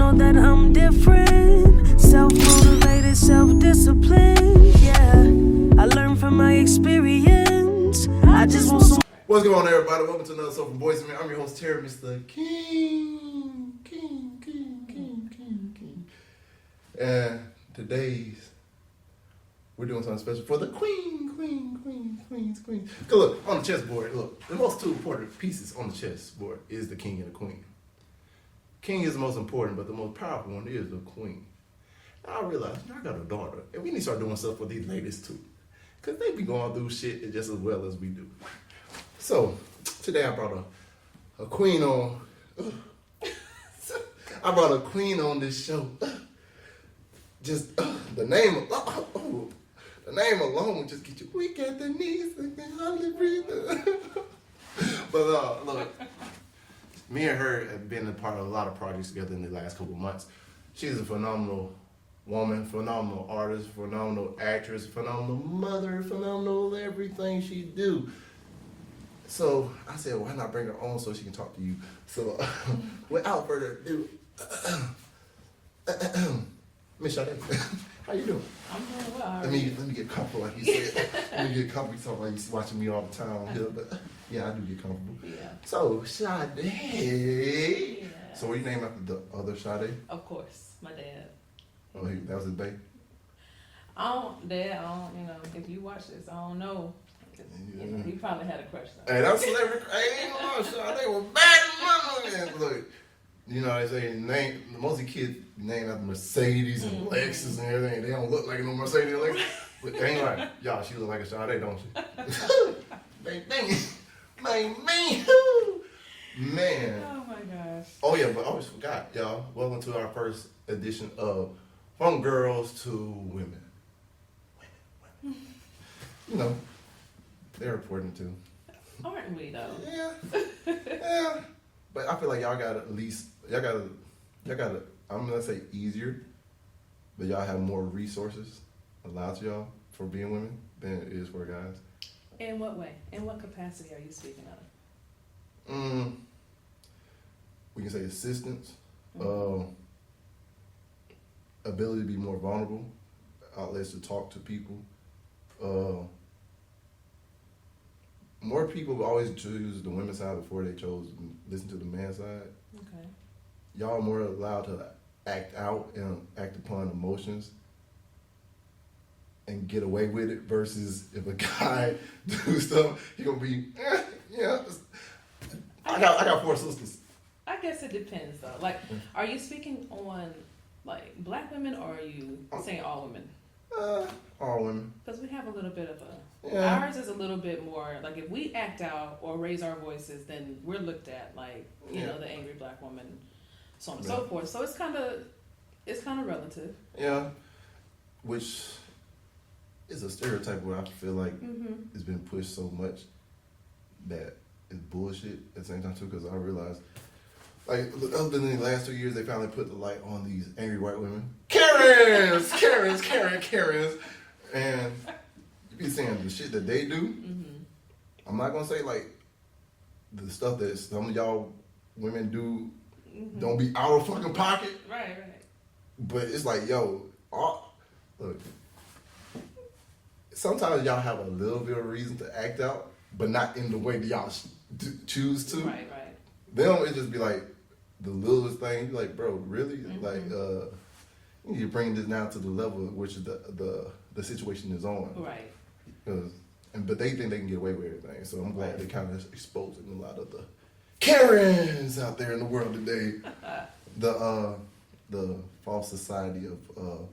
know that I'm different. Self-motivated, self-disciplined. Yeah, I learned from my experience. I just want some. What's going on, everybody? Welcome to another show from Boys and Men. I'm your host, Terry, Mr. King. And today's, we're doing something special for the queens. Cause look, on the chessboard, look, the most two important pieces on the chessboard is the king and the queen. King is the most important, but the most powerful one is the queen. And I realized, I got a daughter, and we need to start doing stuff for these ladies too. Cause they be going through shit just as well as we do. So, today I brought a queen on. I brought a queen on this show. Just the name alone just get you weak at the knees and can hardly breathe. But look, me and her have been a part of a lot of projects together in the last couple of months. She's a phenomenal woman, phenomenal artist, phenomenal actress, phenomenal mother, phenomenal everything she do. So I said, why not bring her on so she can talk to you? So without further ado, Miss Sade, how you doing? I'm doing well. Let me get comfortable, like you said. Let me get comfortable, so like you watching me all the time on here, but yeah, I do get comfortable. Yeah. So Sade, Yeah. so were you named after the other Sade? Of course, my dad. Oh, that was his baby. If you watch this, I don't know. You know, he probably had a crush on Hey, that's celebrity. Hey, ain't no Sade was bad as mama. Look, you know they say most of the kids named after Mercedes and Lexus and everything. They don't look like no Mercedes and Lexus. But they ain't right. Y'all, she look like a Sade, don't she? Man. Oh my gosh. Oh yeah, but I always forgot, y'all. Welcome to our first edition of From Girls to Women. Women. You know, they're important too. Aren't we though? Yeah. Yeah. But I feel like y'all gotta, I'm gonna say easier, but y'all have more resources allowed to y'all for being women than it is for guys. In what way? In what capacity are you speaking of? We can say assistance, ability to be more vulnerable, outlets to talk to people. More people always choose the women's side before they chose to listen to the man's side. Okay. Y'all are more allowed to act out and act upon emotions and get away with it versus if a guy do stuff, he gonna be, yeah. I got four sisters. I guess it depends though. Like, are you speaking on like black women or are you saying all women? All women. Because we have a little bit of a. Yeah. Ours is a little bit more like if we act out or raise our voices, then we're looked at like you know the angry black woman, so on and so forth. So it's kind of relative. Yeah, which is a stereotype where I feel like it's been pushed so much that it's bullshit at the same time too. Because I realized, like, other than the last 2 years, they finally put the light on these angry white women, Karens, and you be saying the shit that they do. I'm not gonna say like the stuff that some of y'all women do don't be out of fucking pocket. Right. But it's like, yo, look, sometimes y'all have a little bit of reason to act out, but not in the way that y'all choose to. Right. Them, it just be like the littlest thing. You're like, bro, really? Like, you need to bring this down to the level which is the situation is on. Right. But they think they can get away with everything. So I'm glad they kind of exposing a lot of the Karens out there in the world today. The false society of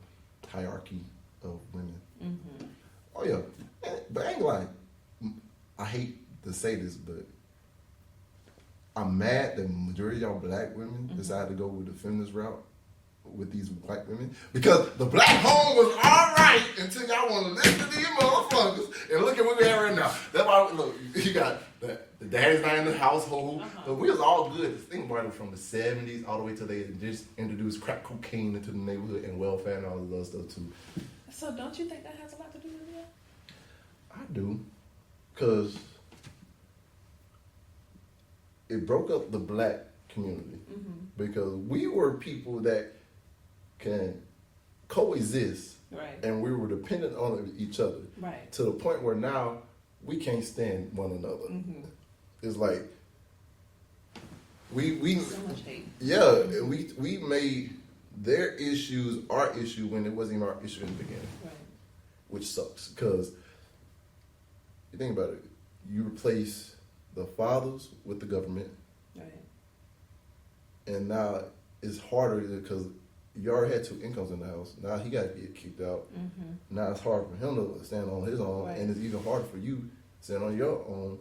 hierarchy of women. Oh yeah, but I ain't like, I hate to say this, but I'm mad that the majority of y'all black women decided to go with the feminist route with these white women, because the black home was all right until y'all want to listen to these motherfuckers, and look at what we have right now. That's why, look, you got the daddy's not in the household, but we was all good. Think about it, from the 70s all the way till they just introduced crack cocaine into the neighborhood and welfare and all the other stuff too. So don't you think that has a lot to do with it? I do, because it broke up the black community Mm-hmm. because we were people that can coexist, Right. and we were dependent on each other Right. to the point where now we can't stand one another. Mm-hmm. It's like we So much hate. yeah, and we made their issues our issue when it wasn't even our issue in the beginning, Right. which sucks because you think about it, you replace the fathers with the government, Right. and now it's harder because you already had 2 incomes in the house. Now he got to get kicked out. Mm-hmm. Now it's hard for him to stand on his own, Right. and it's even harder for you to stand on your own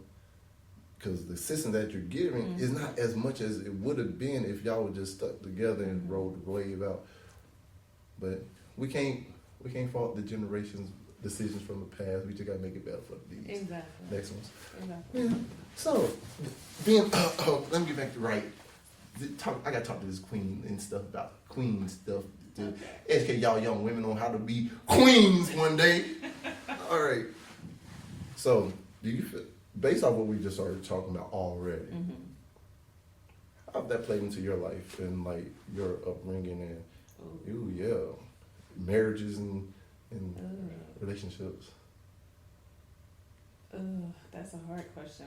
because the assistance that you're giving is not as much as it would have been if y'all were just stuck together and rode the wave out. But we can't fault the generations' decisions from the past. We just got to make it better for these Exactly. next ones. Exactly. Yeah. So, being let me get back to right. I got to talk to this queen and stuff about queen stuff to educate y'all young women on how to be queens one day. All right. So, do you feel, based on what we just started talking about already, Mm-hmm. how that played into your life and like your upbringing and marriages and relationships? That's a hard question.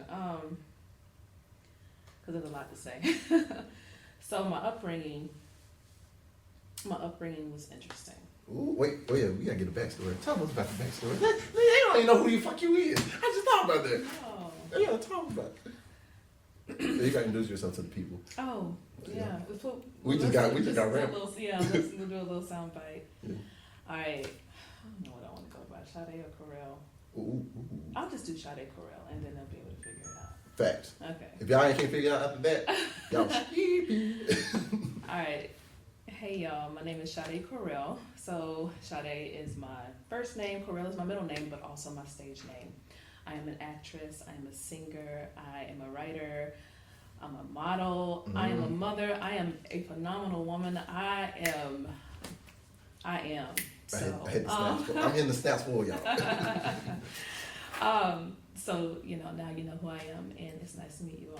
Because there's a lot to say. So my upbringing was interesting. Ooh, wait, oh yeah, we gotta get a backstory. Tell us about the backstory. They don't even know who the fuck you is. I just thought about that. Oh. Yeah, talk about it. You gotta introduce yourself to the people. Oh, yeah. We just got rap. Yeah, let's do a little sound bite. Yeah. All right. I don't know what I want to go by, Sade or Corel. Ooh. I'll just do Sade Corel, and then they'll be able to figure it out. Facts. Okay. If y'all ain't can't figure it out after that, y'all All right. Hey y'all, my name is Sade Corel. So Sade is my first name, Corel is my middle name, but also my stage name. I am an actress, I am a singer, I am a writer, I'm a model, I am a mother, I am a phenomenal woman, I am. So, I had the snaps I'm in the snaps for y'all. So, now you know who I am, and it's nice to meet you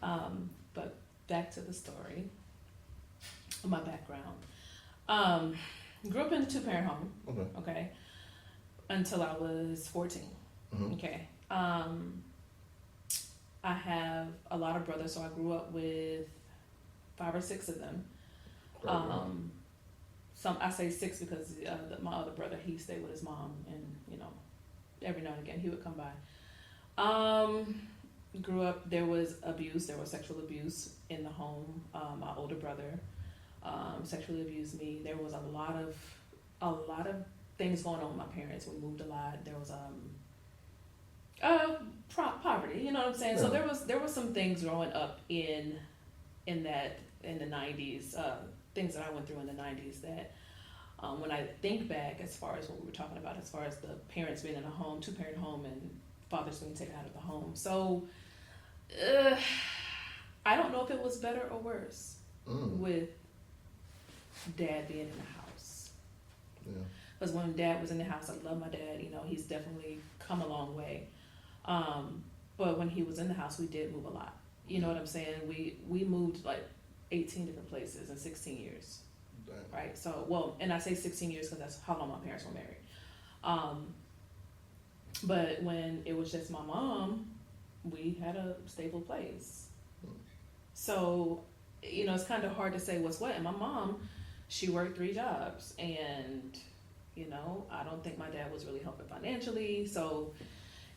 all. But back to the story, my background. Grew up in a 2-parent home, okay, until I was 14, okay. I have a lot of brothers, so I grew up with 5 or 6 of them. I say 6 because my other brother, he stayed with his mom, and every now and again he would come by. Grew up, there was sexual abuse in the home. My older brother sexually abused me. There was a lot of things going on with my parents. We moved a lot. There was poverty, you know what I'm saying? Yeah. So there was some things growing up in the 90s, things that I went through in the 90s that when I think back, as far as what we were talking about, as far as the parents being in a home, 2-parent home, and fathers being taken out of the home. So I don't know if it was better or worse with dad being in the house. Yeah. Because when dad was in the house, I love my dad. He's definitely come a long way. But when he was in the house, we did move a lot. You know what I'm saying? We moved like 18 different places in 16 years. Dang. Right? So, and I say 16 years because that's how long my parents were married. But when it was just my mom, we had a stable place. So, it's kind of hard to say what's what. And my mom, she worked 3 jobs, and I don't think my dad was really helping financially. So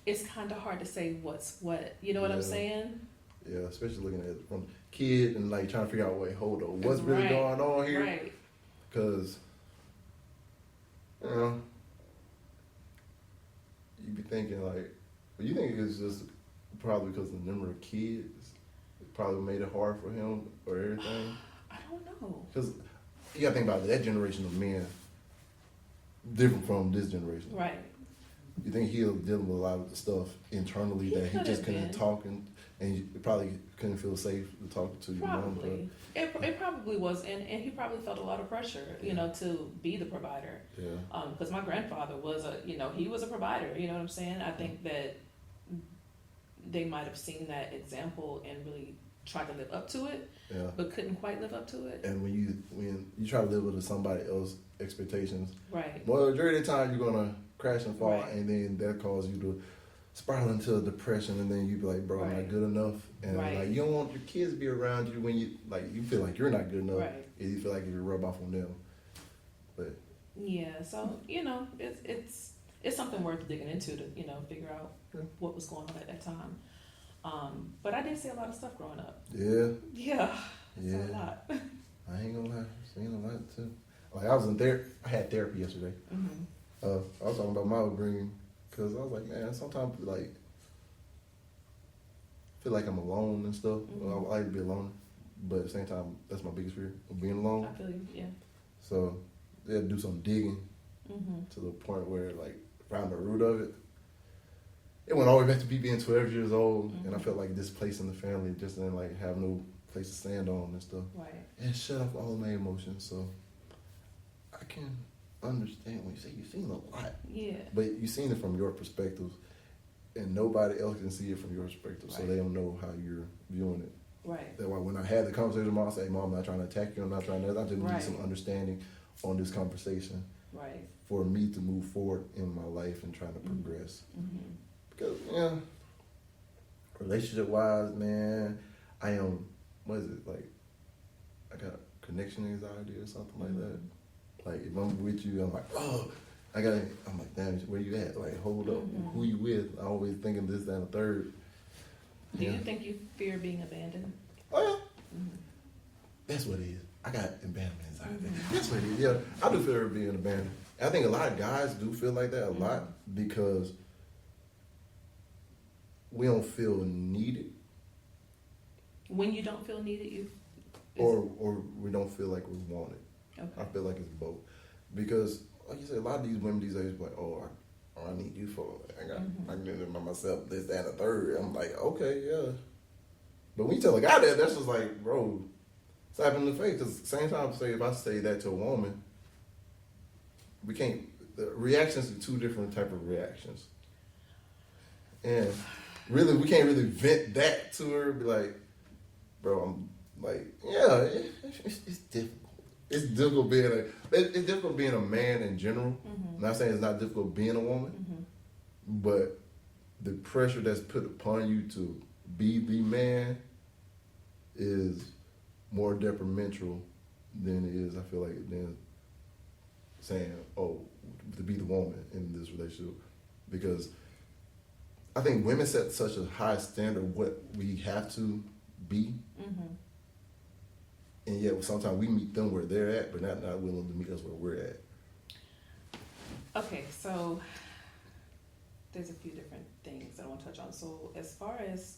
it's kind of hard to say what's what. You know what I'm saying? Yeah, especially looking at it from kid and like trying to figure out, what's really going on here? Right. Because, you be thinking you think it's just probably because the number of kids probably made it hard for him or everything? I don't know. Because you got to think about it, that generation of men different from this generation. Right. You think he was dealing with a lot of the stuff internally that he just couldn't talk and you probably couldn't feel safe to talk to your mom? Probably. It probably was, and he probably felt a lot of pressure, to be the provider. Yeah. Because my grandfather was he was a provider. You know what I'm saying? I think that they might have seen that example and really tried to live up to it, Yeah. but couldn't quite live up to it. And when you try to live up to somebody else's expectations, Right. well, majority of the time you're gonna crash and fall, Right. and then that causes you to spiral into a depression, and then you be like, bro, I'm Right. not good enough, and Right. like you don't want your kids to be around you when you feel like you're not good enough, Right. and you feel like you rub off on them. But Yeah. So it's something worth digging into to figure out Yeah. what was going on at that time. But I did see a lot of stuff growing up. yeah, Yeah. It's a Yeah. lot. I ain't gonna lie, I've seen a lot too. Like I was in therapy. I had therapy yesterday. Mm-hmm. I was talking about my upbringing because I was like, man, sometimes like feel like I'm alone and stuff. Mhm. I like to be alone, but at the same time, that's my biggest fear of being alone. I feel you. Yeah. So they had to do some digging Mm-hmm. to the point where like found the root of it. It went all the way back to me being 12 years old, and I Mhm. felt like displaced in the family, just didn't like have no place to stand on and stuff. Right. And shut off all my emotions. So I can understand when you say you've seen a lot, Yeah. but you've seen it from your perspective, and nobody else can see it from your perspective, so Right. they don't know how you're viewing it. Right. That's why when I had the conversation with Mom, I say, Mom, I'm not trying to attack you, I'm not trying to, I just Right. need some understanding on this conversation Right. for me to move forward in my life and trying to Mhm. progress. Mm-hmm. Because, relationship wise, man, I am, what is it, like, I got connection anxiety or something like that. Like, if I'm with you, I'm like, oh, I'm like, damn, where you at? Like, hold up, Mhm. who you with? I always thinking this, that, and the third. Do Yeah. you think you fear being abandoned? Oh, yeah. Mm-hmm. That's what it is. I got abandonment anxiety. Mhm. That's what it is. Yeah, I do feel being abandoned. I think a lot of guys do feel like that a lot because we don't feel needed, When you don't feel needed, or we don't feel like we're wanted. okay. I feel like it's both because, like you said, a lot of these women these days like, I need you for I can do it by myself. This, that, and the third. I'm like, okay, yeah. But when you tell a guy that, that's just like, bro, slap him in the face. Because same time, say if I say that to a woman, we can't. The reactions are two different type of reactions, and really, we can't really vent that to her. Be like, bro, I'm like, yeah, it's difficult. It's difficult it's difficult being a man in general. Mm-hmm. I'm not saying it's not difficult being a woman, Mm-hmm. but the pressure that's put upon you to be the man is more detrimental than it is, I feel like, than saying, oh, to be the woman in this relationship. Because I think women set such a high standard of what we have to be, Mm-hmm. and yet sometimes we meet them where they're at, but not willing to meet us where we're at. Okay, so there's a few different things that I want to touch on. So as far as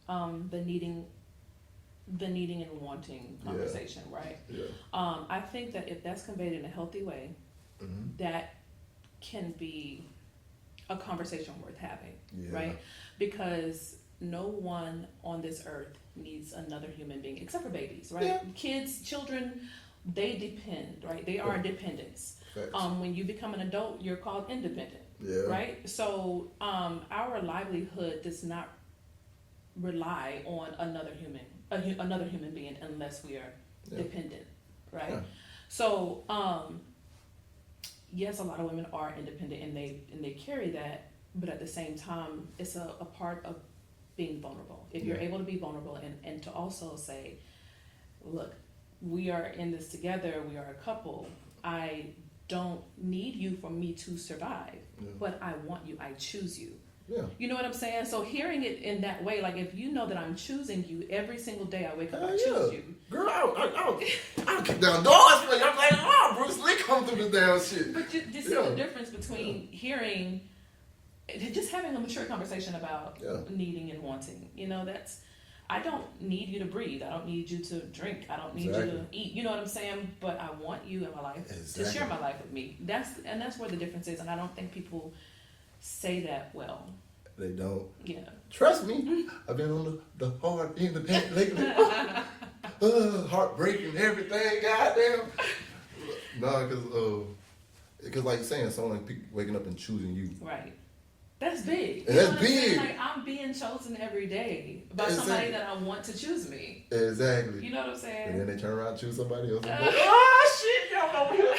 the needing and wanting conversation, right? Yeah. I think that if that's conveyed in a healthy way, Mm-hmm. that can be a conversation worth having, Yeah. right? Because no one on this earth needs another human being except for babies, right? Yeah. Kids, children, they depend, right? They are dependents. Facts. When you become an adult, you're called independent, Yeah. right? So our livelihood does not rely on another human being unless we are Yeah. dependent, right? Yeah. So yes, a lot of women are independent and they carry that, but at the same time, it's a part of being vulnerable. If you're Yeah. able to be vulnerable and to also say, look, we are in this together, we are a couple, I don't need you for me to survive, Yeah. but I want you, I choose you. Yeah. You know what I'm saying? So hearing it in that way, like if you know that I'm choosing you every single day I wake up, I Hell choose yeah. you. Girl, I'll kick down doors for you. I'm like, oh, Bruce Lee come through this damn shit. But you see Yeah. the difference between hearing, just having a mature conversation about Yeah. needing and wanting. You know, I don't need you to breathe. I don't need you to drink. I don't need you to Exactly. eat. You know what I'm saying? But I want you in my life to Exactly. share my life with me. That's where the difference is. And I don't think people say that well. They don't. Yeah. Trust me, I've been on the hard end of that lately. Heartbreaking everything, goddamn. No, because like you're saying, someone waking up and choosing you. Right. That's big. And that's what I'm saying? big. Like, I'm being chosen every day by somebody that I want to choose me. Exactly. You know what I'm saying? And then they turn around and choose somebody else. Oh shit, y'all over here.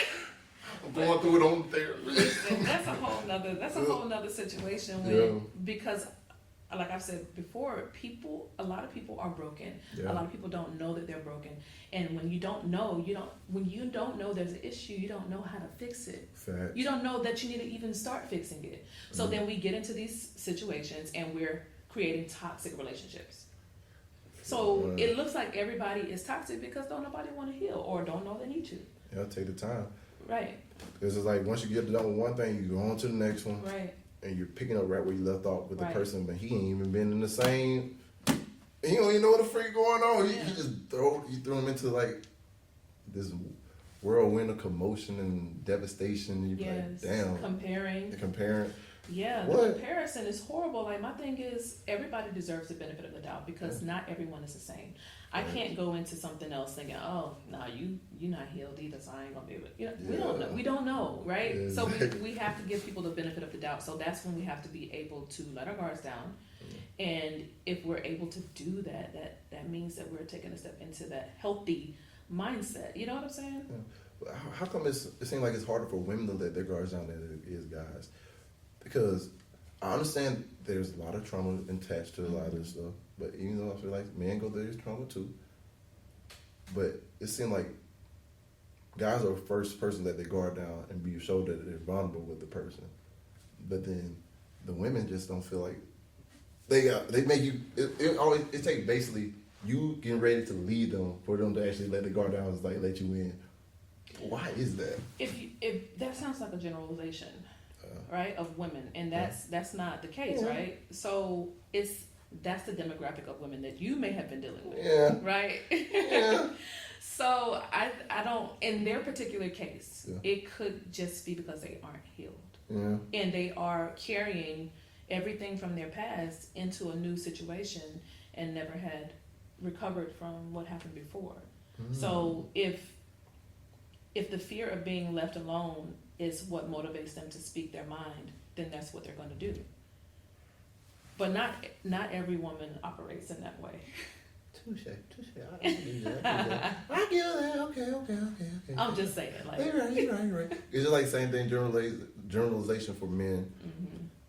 I'm going through it on therapy. Listen, that's a whole nother situation when because like I've said before, a lot of people are broken. Yeah. A lot of people don't know that they're broken. And when you don't know there's an issue, you don't know how to fix it. Fact. You don't know that you need to even start fixing it. So then we get into these situations and we're creating toxic relationships. So it looks like everybody is toxic because don't nobody want to heal or don't know they need to. Yeah, take the time. Right. Because it's like once you get done with one thing, you go on to the next one. Right. And you're picking up right where you left off with Right. the person, but he ain't even been in the same. He don't even know what the freak going on. He just threw him into like this whirlwind of commotion and devastation. You like, damn. Comparing. Yeah, what? The comparison is horrible. Like my thing is, everybody deserves the benefit of the doubt because not everyone is the same. I can't go into something else thinking, oh, no, you're not healed either, so I ain't gonna be able to. You know, we don't know, right? Yeah, so we have to give people the benefit of the doubt. So that's when we have to be able to let our guards down. And if we're able to do that means that we're taking a step into that healthy mindset. You know what I'm saying? Yeah. How come it seems like it's harder for women to let their guards down than it is guys? Because I understand there's a lot of trauma attached to a lot of this stuff, but even though I feel like men go through this trauma too, but it seems like guys are the first person that they guard down and be show that they're vulnerable with the person, but then the women just don't feel like they make you. It takes basically you getting ready to lead them for them to actually let the guard down, like let you in. Why is that? If that sounds like a generalization. Right, of women, and that's not the case, right? So that's the demographic of women that you may have been dealing with, right? Yeah. So I don't, in their particular case, it could just be because they aren't healed, and they are carrying everything from their past into a new situation and never had recovered from what happened before. So if the fear of being left alone is what motivates them to speak their mind, then that's what they're going to do. But not every woman operates in that way. Touche. I don't believe that. I get that. Okay. I'm just saying, like you're right. It's just like same thing generalization for men,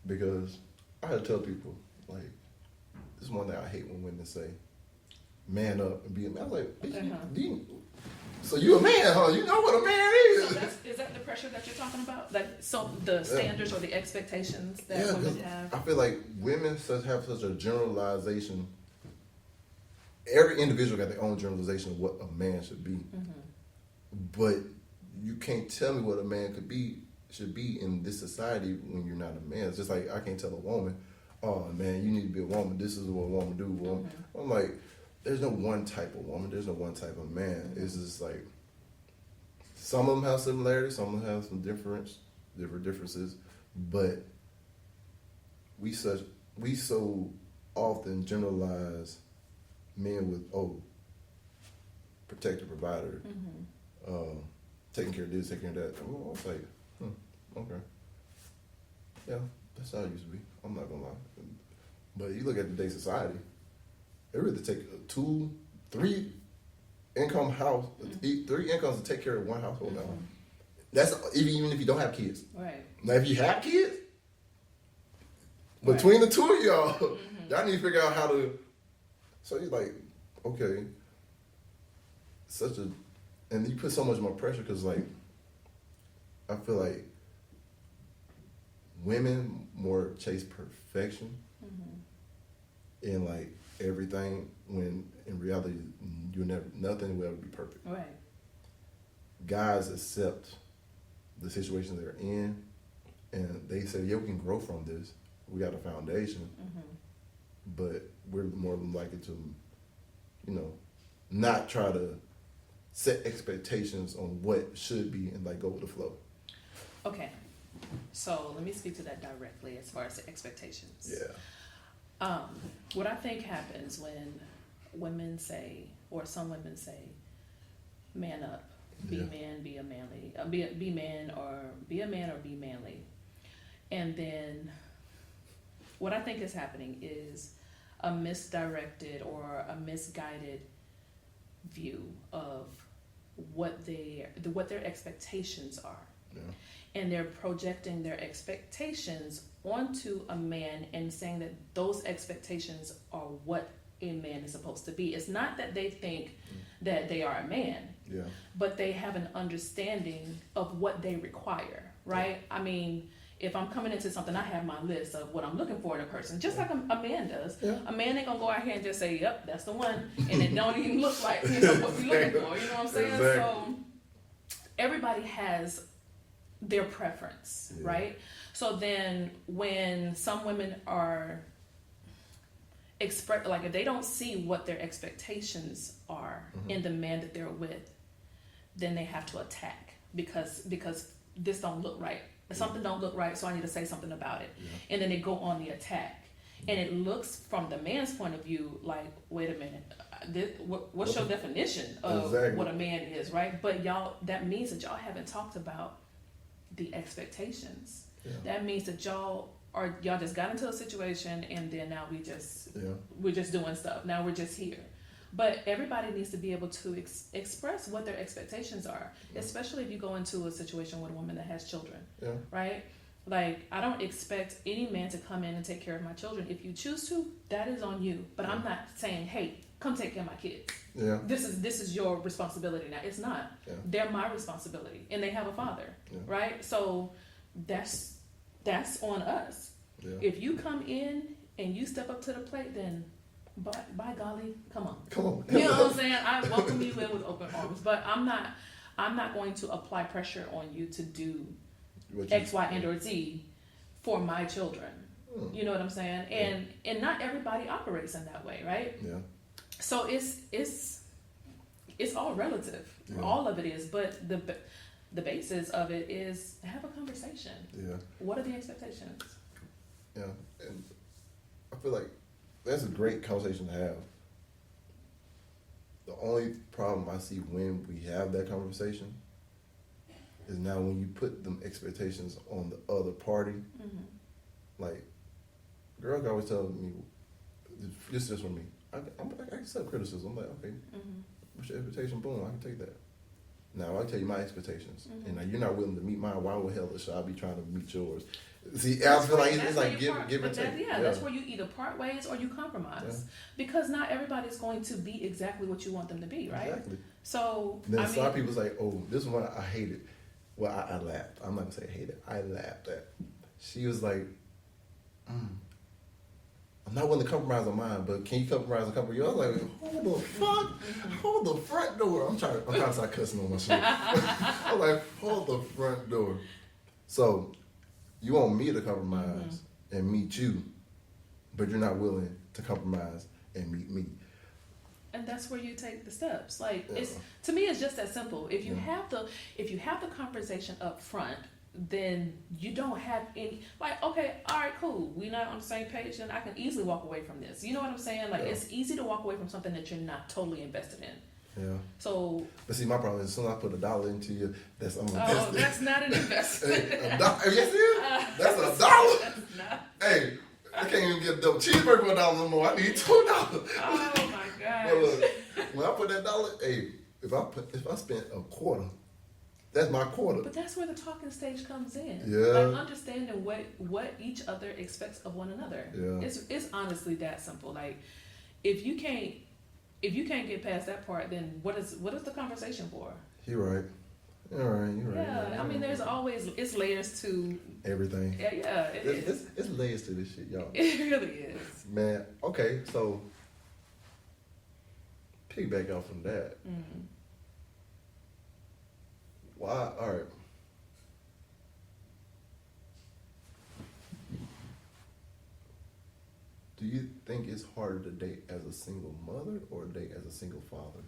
because I had to tell people like this is one thing I hate when women say, "Man up and be a man." I was like, so you a man, huh? You know what a man is. So is that the pressure that you're talking about? Like, so the standards or the expectations that women have? I feel like women have such a generalization. Every individual got their own generalization of what a man should be. But you can't tell me what a man should be in this society when you're not a man. It's just like I can't tell a woman, oh man, you need to be a woman. This is what a woman do. I'm like, there's no one type of woman. There's no one type of man. It's just like some of them have similarities, some of them have some different differences, but we so often generalize men with protector, provider, taking care of this, taking care of that. I was like, okay, yeah, that's how it used to be. I'm not gonna lie, but you look at today's society. It really take 2, 3 income house, 3 incomes to take care of one household now. That's even if you don't have kids. Right. Now, if you have kids, between the two of y'all, y'all need to figure out how to. So you're like, okay, and you put so much more pressure because, like, I feel like women more chase perfection in like everything when in reality nothing will ever be perfect. Right. Guys accept the situation they're in and they say, yeah, we can grow from this. We got a foundation. But we're more likely to, not try to set expectations on what should be and like go with the flow. Okay. So let me speak to that directly as far as the expectations. Yeah. What I think happens when women say, or some women say, man up, be man, be a manly, be man or be a man or be manly. And then what I think is happening is a misdirected or a misguided view of what their expectations are. Yeah. And they're projecting their expectations onto a man and saying that those expectations are what a man is supposed to be. It's not that they think that they are a man, Yeah. but they have an understanding of what they require, right? I mean, if I'm coming into something, I have my list of what I'm looking for in a person, just like a man does. Yeah. A man ain't gonna go out here and just say, "Yep, that's the one," and it don't even look like what you're looking for. You know what I'm saying? Exactly. So everybody has their preference, Yeah. right? So then, when some women are like if they don't see what their expectations are in the man that they're with, then they have to attack because this don't look right. Something don't look right, so I need to say something about it. Yeah. And then they go on the attack. And it looks from the man's point of view like, wait a minute, what's your definition of Exactly. what a man is, right? But y'all, that means that y'all haven't talked about the expectations. Yeah. That means that y'all just got into a situation and then now we're just doing stuff. Now we're just here. But everybody needs to be able to express what their expectations are, especially if you go into a situation with a woman that has children, Yeah. right? Like, I don't expect any man to come in and take care of my children. If you choose to, that is on you. But I'm not saying, hey, come take care of my kids. Yeah. This is your responsibility now. It's not. Yeah. They're my responsibility, and they have a father, Yeah. right? So that's on us. Yeah. If you come in and you step up to the plate, then by golly, come on. Come on. You know what I'm saying? I welcome you in with open arms, but I'm not going to apply pressure on you to do X, Y, and or Z for my children. You know what I'm saying? And not everybody operates in that way, right? Yeah. So it's all relative. Yeah. All of it is, but the basis of it is have a conversation. Yeah. What are the expectations? Yeah. And I feel like that's a great conversation to have. The only problem I see when we have that conversation is now when you put them expectations on the other party. Mm-hmm. Like, girls always tell me, this is just for me. I accept criticism. I'm like, okay, what's your expectation? Boom, I can take that. Now I tell you my expectations, and now you're not willing to meet mine. Why the hell should I be trying to meet yours? See, I feel like it's like give and take. That's where you either part ways or you compromise, because not everybody's going to be exactly what you want them to be, right? Exactly. So And then some people say, "Oh, this one I hated." Well, I laughed. I'm not gonna say hated. I laughed at. She was like, "I'm not willing to compromise on mine, but can you compromise on a couple of yours?" I was like, "Hold the fuck, hold the front door." I'm trying to start cussing on my shit. I'm like, "Hold the front door." So, you want me to compromise and meet you, but you're not willing to compromise and meet me. And that's where you take the steps. Like to me, it's just that simple. If you have the conversation up front, then you don't have any like, okay, all right, cool, we're not on the same page, and I can easily walk away from this. You know what I'm saying? Like it's easy to walk away from something that you're not totally invested in. Yeah. So. But see, my problem is as soon as I put $1 into you, that's I'm invested. Oh, that's not an investment. Yes, it is. That's $1. That's not. Hey, I can't even get a double cheeseburger for $1 no more. I need $2. Oh my gosh. But look, when I put that $1, hey, if I spent a quarter, that's my quarter. But that's where the talking stage comes in. Yeah. Like understanding what each other expects of one another. Yeah. It's honestly that simple. Like if you can't get past that part, then what is the conversation for? You're right. You're right. Yeah, I mean, there's always it's layers to everything. Yeah, it's layers to this shit, y'all. It really is. Man, okay, so piggyback off from that. Mm-hmm. Why? All right. Do you think it's harder to date as a single mother or date as a single father?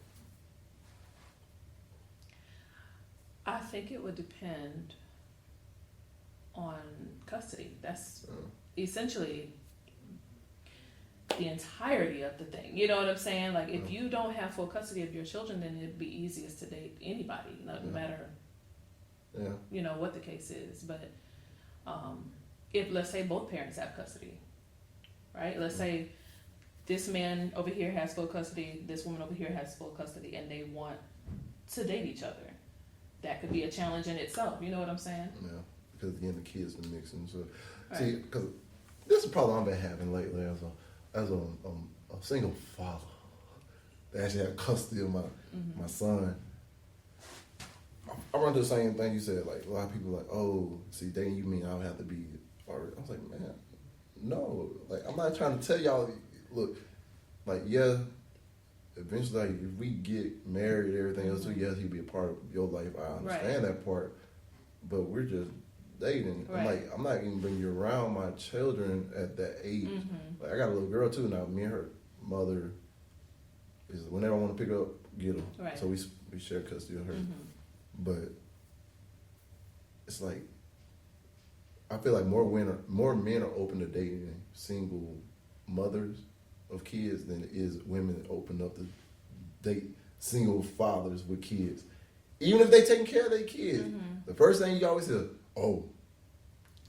I think it would depend on custody. That's essentially the entirety of the thing. You know what I'm saying? Like if you don't have full custody of your children, then it'd be easiest to date anybody, no matter what the case is. But if let's say both parents have custody, right? Let's say this man over here has full custody, this woman over here has full custody, and they want to date each other. That could be a challenge in itself. You know what I'm saying? Yeah, because again, the kids are mixing. So, Right. see, because this is a problem I've been having lately as a single father that actually have custody of my son. I run into the same thing you said. Like a lot of people are like, oh, see, dating you mean I'll have to be. Or I was like, man, no. Like I'm not trying to tell y'all. Look, like yeah. Eventually, like, if we get married and everything else, so yes, he'll be a part of your life. I understand that part, but we're just dating. Right. I'm not even bringing you around my children at that age. Like, I got a little girl too now. Me and her mother is whenever I want to pick her up, get her. Right. So we share custody of her. But it's like I feel like more men are open to dating single mothers of kids than it is women that open up to date single fathers with kids. Even if they taking care of their kids. The first thing you always hear, oh,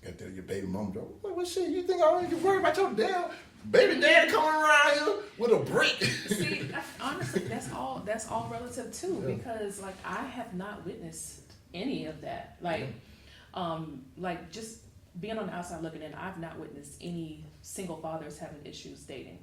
you gotta tell your baby mama. I'm like, well, shit, you think I don't need to worry about your damn baby daddy coming around here with a brick? See, honestly, that's all relative too, because like I have not witnessed any of that. Like just being on the outside looking in, I've not witnessed any single fathers having issues dating.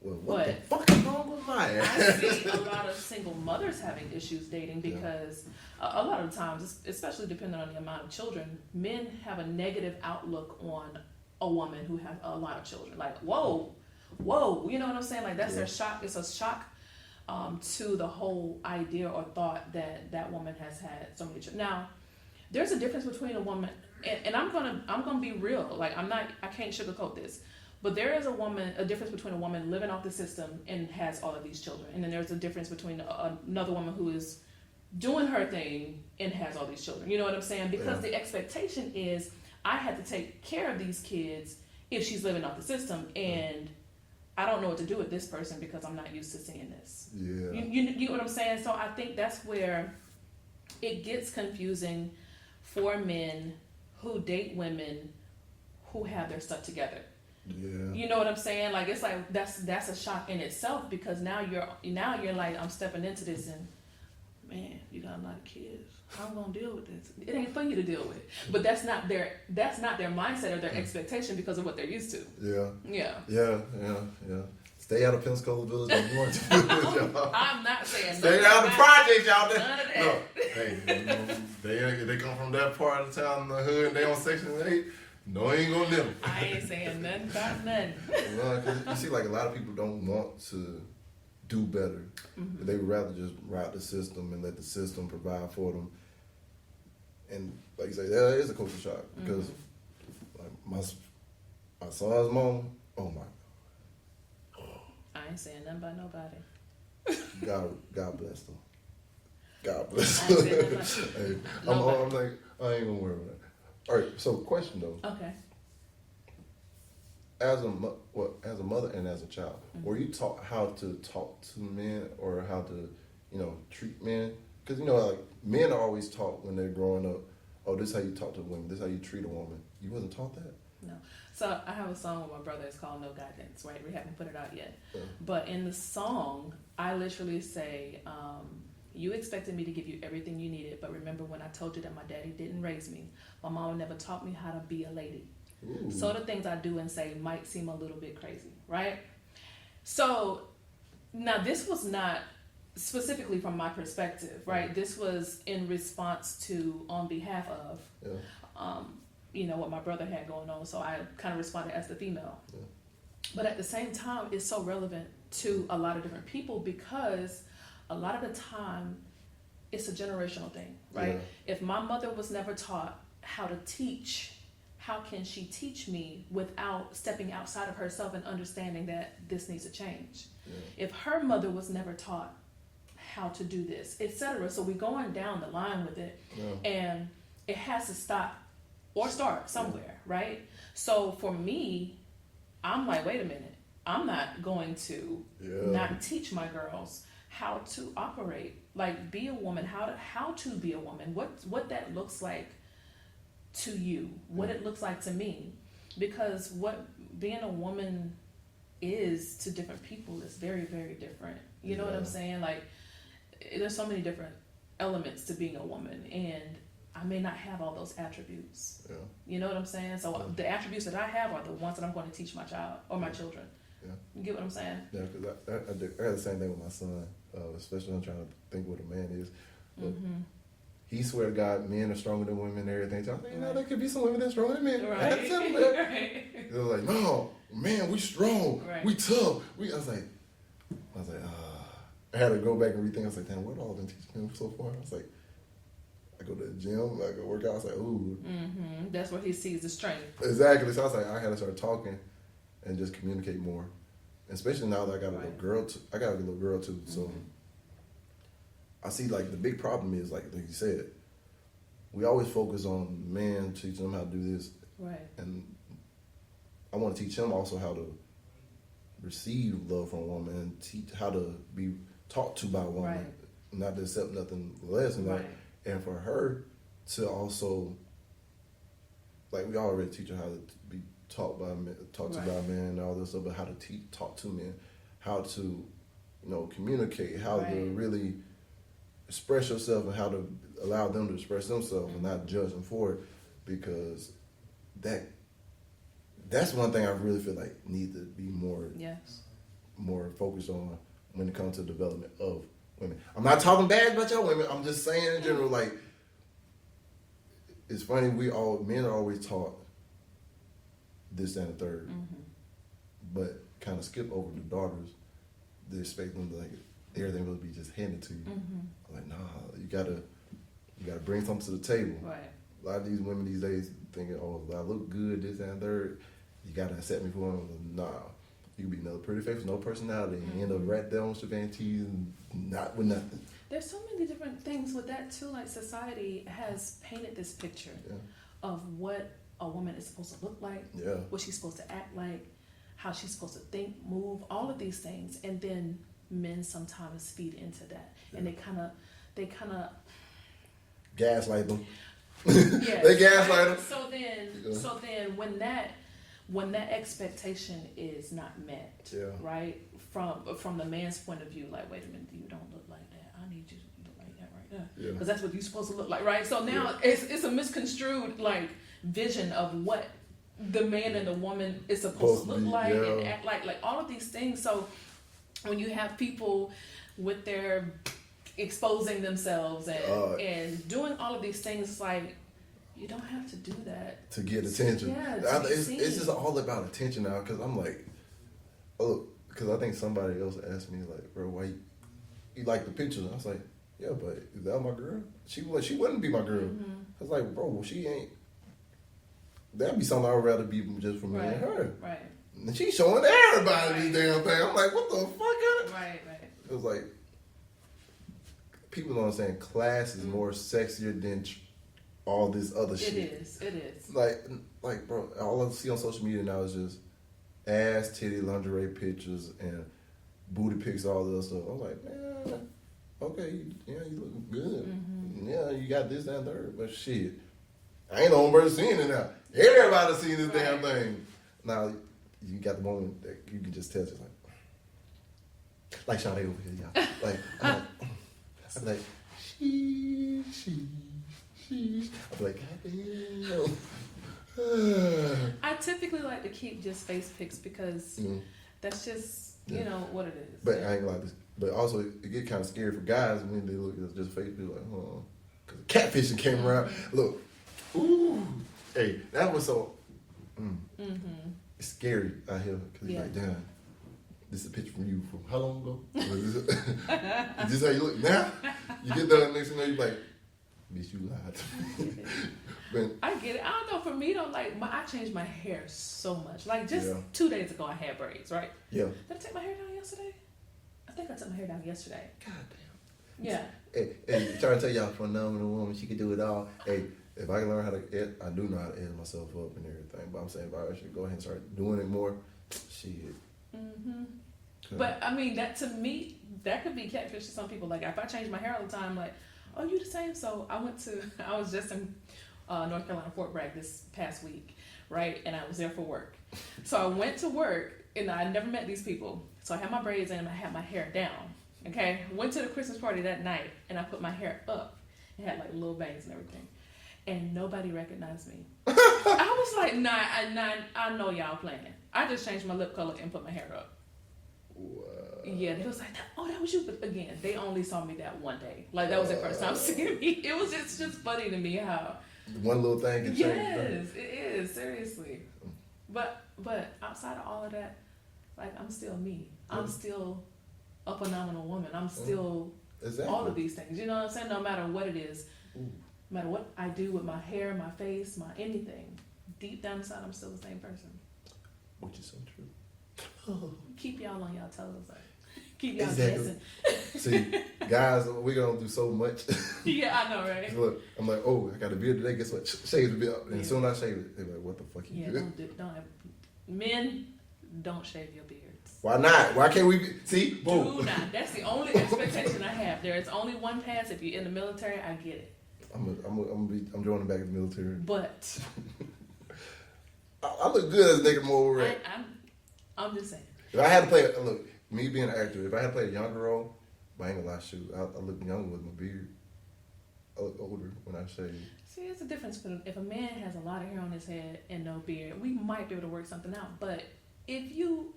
Well, what the fuck is wrong with my ass? I see a lot of single mothers having issues dating because a lot of times, especially depending on the amount of children, men have a negative outlook on a woman who has a lot of children. Like, whoa, you know what I'm saying? Like that's their shock. It's a shock to the whole idea or thought that that woman has had so many children. Now, there's a difference between a woman, and I'm gonna be real. Like I can't sugarcoat this. But there is a difference between a woman living off the system and has all of these children. And then there's a difference between another woman who is doing her thing and has all these children. You know what I'm saying? Because the expectation is I have to take care of these kids if she's living off the system. And I don't know what to do with this person because I'm not used to seeing this. Yeah. You know what I'm saying? So I think that's where it gets confusing for men who date women who have their stuff together. Yeah. You know what I'm saying? Like it's like that's a shock in itself because now you're like I'm stepping into this and man, you got a lot of kids. How am I gonna deal with this? It ain't for you to deal with. But that's not their mindset or their expectation because of what they're used to. Yeah. Stay out of Pensacola Village if you want to. I'm not saying stay out of the projects, y'all. None of that. No. Hey, they come from that part of town in the hood. They on Section 8. No, ain't gonna live. I ain't saying nothing about nothing. No, because you see, like a lot of people don't want to do better. They would rather just ride the system and let the system provide for them. And like you say, that is a culture shock because like my son's mom. Oh my. I ain't saying nothing about nobody. God bless them. God bless I ain't saying them. nothing Hey, I'm like I ain't gonna worry about that. All right, so question though. Okay. As a mother and as a child, were you taught how to talk to men or how to, treat men? Because like men are always taught when they're growing up, oh, this is how you talk to women, this is how you treat a woman. You wasn't taught that? No. So I have a song with my brother. It's called No Guidance, right? We haven't put it out yet. Yeah. But in the song, I literally say, you expected me to give you everything you needed, but remember when I told you that my daddy didn't raise me? My mama never taught me how to be a lady. Ooh. So the things I do and say might seem a little bit crazy, right? So now this was not specifically from my perspective, right? This was in response to, on behalf of, what my brother had going on. So I kind of responded as the female. Yeah. But at the same time, it's so relevant to a lot of different people because a lot of the time it's a generational thing, right? Yeah. If my mother was never taught how to teach, how can she teach me without stepping outside of herself and understanding that this needs to change? Yeah. If her mother was never taught how to do this, etc. So we're going down the line with it, and it has to stop or start somewhere, right? So for me, I'm like, wait a minute, I'm not going to not teach my girls how to operate, like be a woman, how to be a woman, what that looks like to you, what it looks like to me. because what being a woman is to different people is very, very different. You know what I'm saying? Like, there's so many different elements to being a woman, and I may not have all those attributes. Yeah. You know what I'm saying? So the attributes that I have are the ones that I'm going to teach my child or my children. Yeah. You get what I'm saying? Yeah, because I had the same thing with my son, especially when I'm trying to think what a man is. But he swear to God, men are stronger than women and everything. So I'm like, you know, there could be some women that's stronger than men. I had to tell him that. Right. They were like, no, man, we strong, Right. we tough. I was like, I had to go back and rethink. I was like, damn, what all been teaching him so far? I was like, I go to the gym, I go work out. I was like, ooh. That's where he sees the strength. Exactly. So I was like, I had to start talking and just communicate more. Especially now that I got a little girl too. I got a little girl too. So I see like the big problem is like you said, we always focus on men, teaching them how to do this. Right. And I want to teach him also how to receive love from a woman and teach how to be talked to by a woman, Right. not to accept nothing less than that. Right. And for her to also, like we already teach her how to be taught by men, talk to Right. by men and all this stuff, but how to talk to men, how to, you know, communicate, how to Right. really express yourself and how to allow them to express themselves and not judge them for it, because that's one thing I really feel like need to be Yes. more focused on when it comes to development of women. I'm not talking bad about y'all women. I'm just saying in general, like, it's funny, men are always taught this and the third, but kind of skip over the daughters. They expect them to, like, everything will be just handed to you. I'm like, nah, you gotta bring something to the table. Right. A lot of these women these days thinking, oh, I look good, this and the third. You gotta accept me for one. Nah, you can be another pretty face with no personality and end up right there on Chavantes and not with nothing. There's so many different things with that too. Like, society has painted this picture of what a woman is supposed to look like, what she's supposed to act like, how she's supposed to think, move, all of these things, and then men sometimes feed into that, and they kind of gaslight them. Yes, they gaslight them. So then when that expectation is not met, right, from the man's point of view, like, wait a minute, you don't look like that. I need you to look like that right now, because that's what you're supposed to look like, right? So now it's a misconstrued like vision of what the man and the woman is supposed to look like and act like all of these things. So when you have people with their exposing themselves and doing all of these things, it's like, you don't have to do that to get attention. It's just all about attention now, because I'm like, because I think somebody else asked me, like, bro, why you like the pictures? And I was like, yeah, but is that my girl? She wouldn't be my girl. I was like, bro, well, she ain't. That'd be something I'd rather be just for me and her. Right. And she's showing everybody these damn thing. I'm like, what the fuck? Right. It was like, people don't understand class is more sexier than all this other shit. It is. Like, bro, all I see on social media now is just ass, titty, lingerie pictures and booty pics, all this stuff. I was like, man, okay, yeah, you look good. Yeah, you got this, that, and third, but shit, I ain't the only person seeing it now. Everybody seeing this damn thing. Now, you got the moment that you can just tell, just like Sade over here, y'all. I'm like, she. I'm like, God damn. I typically like to keep just face pics because that's just, you know, what it is. But I ain't like this. But also, it get kind of scary for guys when they look at just face pics, like, oh. Because catfishing came around. Look, ooh. Hey, that was so. It's scary out here. Because you're like, damn. This is a picture from you from how long ago? Is this how you look now? You get done, next thing you know, you're like, bitch, you lied to me. But I get it. I don't know. For me, though, like, I changed my hair so much. Like, just 2 days ago, I had braids, right? Yeah. Did I take my hair down yesterday? I think I took my hair down yesterday. God damn. Yeah. Hey, trying to tell y'all, phenomenal woman, she can do it all. Hey, if I can learn how to edit, I do know how to edit myself up and everything. But I'm saying, if I should go ahead and start doing it more, shit. But I mean, that to me, that could be catfish to some people. Like, if I change my hair all the time, like, oh, you the same? So I was just in North Carolina, Fort Bragg this past week, right? And I was there for work. So I went to work, and I never met these people. So I had my braids in, and I had my hair down. Okay, went to the Christmas party that night, and I put my hair up. It had like little bangs and everything, and nobody recognized me. I was like, I know y'all playing. I just changed my lip color and put my hair up. Wow. Yeah, they was like, oh, that was you. But again, they only saw me that one day. Like, that was their first time seeing me. It was just funny to me how. One little thing can change. Yes, it is, seriously. But outside of all of that, like, I'm still me. I'm still a phenomenal woman. I'm still all of these things. You know what I'm saying? No matter what it is, no matter what I do with my hair, my face, my anything, deep down inside, I'm still the same person. Which is so true. Keep y'all on y'all toes. Like, keep y'all dancing. See, guys, we're going to do so much. Yeah, I know, right? Look, I'm like, oh, I got a beard today. Guess what? Shave the beard. And as soon as I shave it, they're like, what the fuck you do? Don't ever. Men, don't shave your beards. Why not? Why can't we see? Boom. Do not. That's the only expectation I have. There is only one pass. If you're in the military, I get it. I'm joining back in the military. But I look good as a nigga more right. I'm just saying. If I had to play, look, me being an actor, if I had to play a younger role, I ain't gonna lie, shoot, I look younger with my beard. I look older when I shave. See, it's a difference. If a man has a lot of hair on his head and no beard, we might be able to work something out. But if you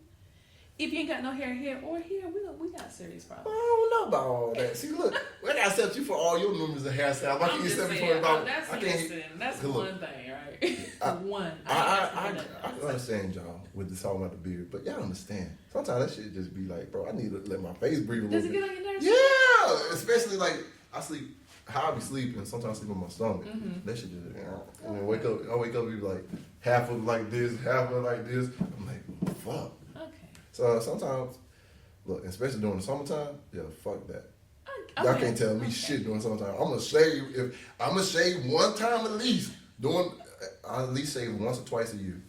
ain't got no hair here or here, we got serious problems. I don't know about all that. See, look, when I accept you for all your numbers of hairstyles, I can't accept you for about. That's one thing, right? One. I understand y'all with this talking about the beard, but y'all understand. Sometimes that shit just be like, bro, I need to let my face breathe a little bit. Does it get on your nerves? Yeah, especially like I sleep. How I be sleeping, sometimes I sleep on my stomach. Mm-hmm. That shit just, and then wake up. I wake up and be like, half of it like this, half of it like this. I'm like, fuck. Okay. So sometimes, look, especially during the summertime, yeah, fuck that. Y'all can't tell me shit during summertime. I'm gonna shave one time at least. I'll at least shave once or twice a year.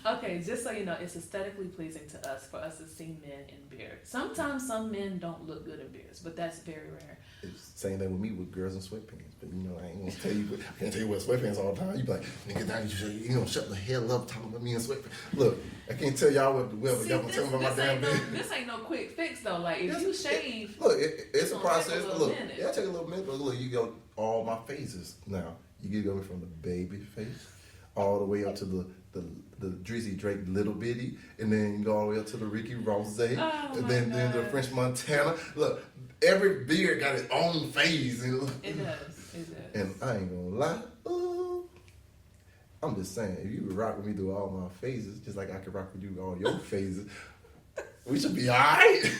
Okay, just so you know, it's aesthetically pleasing to us for us to see men in beards. Sometimes some men don't look good in beards, but that's very rare. It's the same thing with me with girls in sweatpants. But you know, I ain't gonna tell you. I can't tell you what sweatpants all the time. You be like, nigga, now you gonna shut the hell up talking about me in sweatpants. Look, I can't tell y'all what the but y'all gonna tell me about my damn beard. This ain't no quick fix though. Like if you shave, look, it's a process. Look, minute. yeah, take a little minute. But look, you go all my phases now. You get going from the baby face all the way up to the Drizzy Drake Little Bitty, and then you go all the way up to the Ricky Rose, and then the French Montana. Look, every beard got its own phase. It does. And I ain't gonna lie. I'm just saying, if you would rock with me through all my phases, just like I could rock with you all your phases, we should be alright.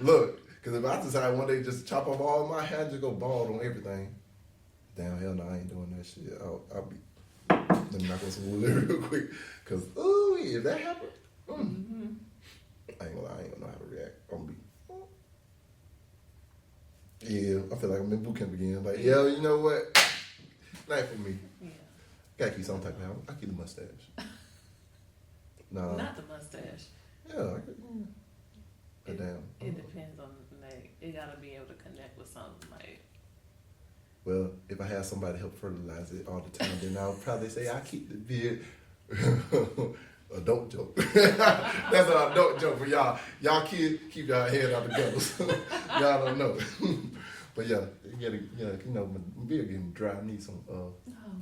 Look, because if I decide one day just chop off all my hair and just go bald on everything, damn hell no, I ain't doing that shit. I'll be. Let me knock on some wood real quick, cause if that happens, I ain't gonna lie, I ain't gonna know how to react. I'm gonna be, I feel like I'm in boot camp again. Like, yo, you know what? Not for me. Yeah. Gotta keep some type of hair. I keep the mustache. No. Not the mustache. Yeah. Damn. It depends on like it gotta be able to connect with something like. Well, if I had somebody help fertilize it all the time, then I'll probably say I keep the beard. Adult joke. That's an adult joke for y'all. Y'all kids keep y'all head out the gutters. Y'all don't know. But yeah, you know, my beard getting dry. I need some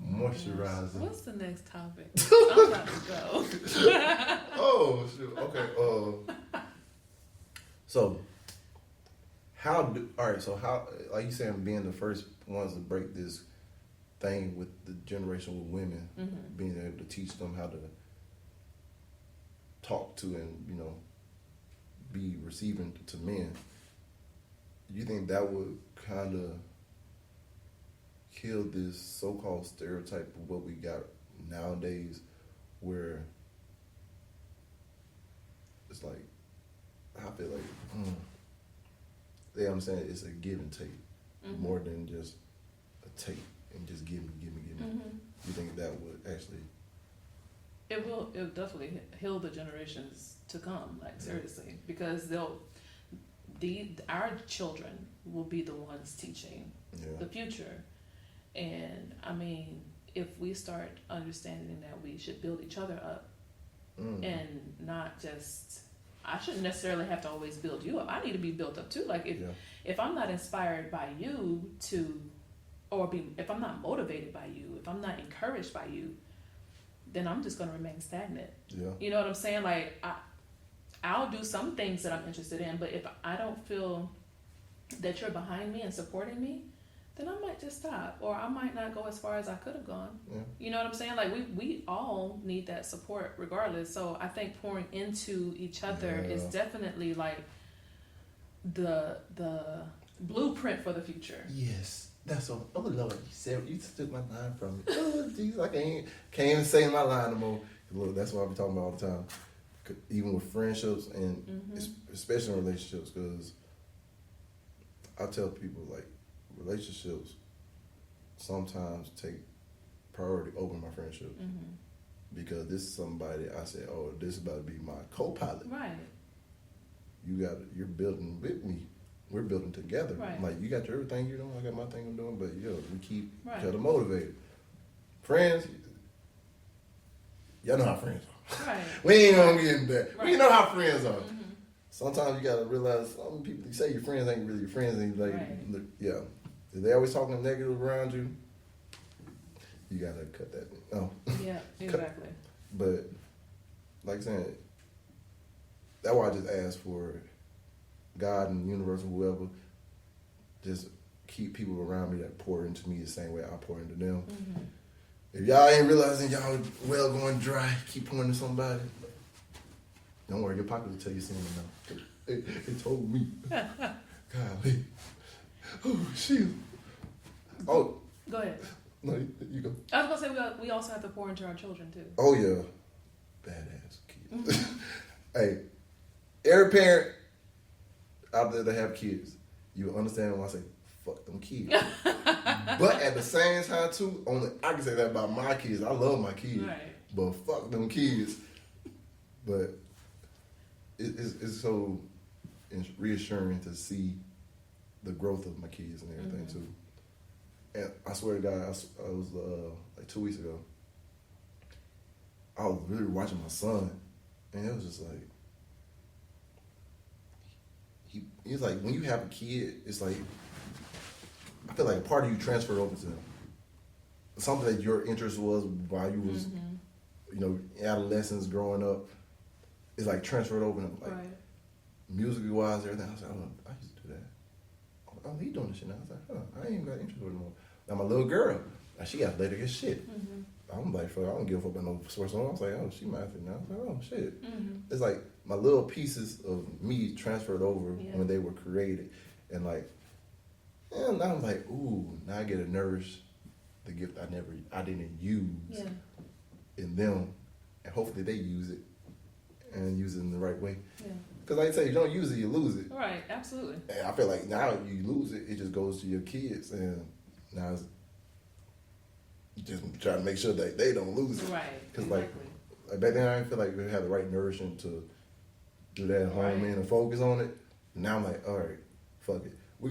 moisturizer. What's the next topic? I'm about to go. Oh shoot. Okay. So how, like you saying, being the first ones to break this thing with the generation with women, being able to teach them how to talk to and, you know, be receiving to men, do you think that would kind of kill this so-called stereotype of what we got nowadays, where it's like, I feel like, they understand it's a give and take more than just a take and just give me. You think that would actually? It will definitely heal the generations to come, like seriously, because our children will be the ones teaching the future, and I mean, if we start understanding that we should build each other up and not just, I shouldn't necessarily have to always build you up. I need to be built up too. Like if I'm not inspired by you to, if I'm not motivated by you, if I'm not encouraged by you, then I'm just going to remain stagnant. Yeah. You know what I'm saying? Like I'll do some things that I'm interested in, but if I don't feel that you're behind me and supporting me, then I might just stop, or I might not go as far as I could have gone. Yeah. You know what I'm saying? Like we all need that support regardless. So I think pouring into each other is definitely like the blueprint for the future. Yes. That's so. Oh Lord, you said you took my line from me. Oh Jesus, I can't even say my line no more. Look, that's what I be talking about all the time. Even with friendships and especially in relationships, because I tell people like relationships sometimes take priority over my friendship because this is somebody I say, oh, this is about to be my co-pilot. Right. You're building with me. We're building together. Right. Like you got your everything you're doing, I got my thing I'm doing, but we keep Right. each other motivated. Friends, y'all know how friends are. Right. We ain't gonna get into that. Right. We know how friends are. Sometimes you gotta realize some people you say your friends ain't really your friends, and like Right. If they always talking negative around you, you gotta cut that. No. Yeah, exactly. But like I said, that's why I just ask for God and the universe or whoever, just keep people around me that pour into me the same way I pour into them. If y'all ain't realizing y'all well going dry, keep pouring to somebody. Don't worry, your pocket will tell you something now. It told me. Golly. Oh, shit. Oh. Go ahead. No, you go. I was gonna say we also have to pour into our children too. Oh, yeah. Badass kids. Hey, every parent out there that have kids, you understand when I say, fuck them kids. But at the same time, too, I can say that about my kids. I love my kids. Right. But fuck them kids. But it's so reassuring to see the growth of my kids and everything, too. And I swear to God, I was like 2 weeks ago, I was really watching my son, and it was just like, he's like, when you have a kid, it's like, I feel like a part of you transferred over to them. Something that your interest was while you was, adolescence, growing up, it's like transferred over to them. Like, Right. musically wise, everything. I was like, oh, I used to do that. Oh, he doing this shit now. I was like, I ain't even got interest with him anymore. Now my little girl, now she got later as shit. I'm like, fuck, I don't give a fuck about no sports. I was like, oh, she my athlete now. I was like, oh, shit. It's like my little pieces of me transferred over when they were created. And like, now I'm like, ooh, now I get to nourish the gift I didn't use in them. And hopefully they use it and use it in the right way. Yeah. Because like I say, you don't use it, you lose it. Right, absolutely. And I feel like now you lose it, it just goes to your kids. And now it's just trying to make sure that they don't lose it. Right, Because exactly. like back then I didn't feel like we had the right nourishment to do that at home in and focus on it. Now I'm like, all right, fuck it. What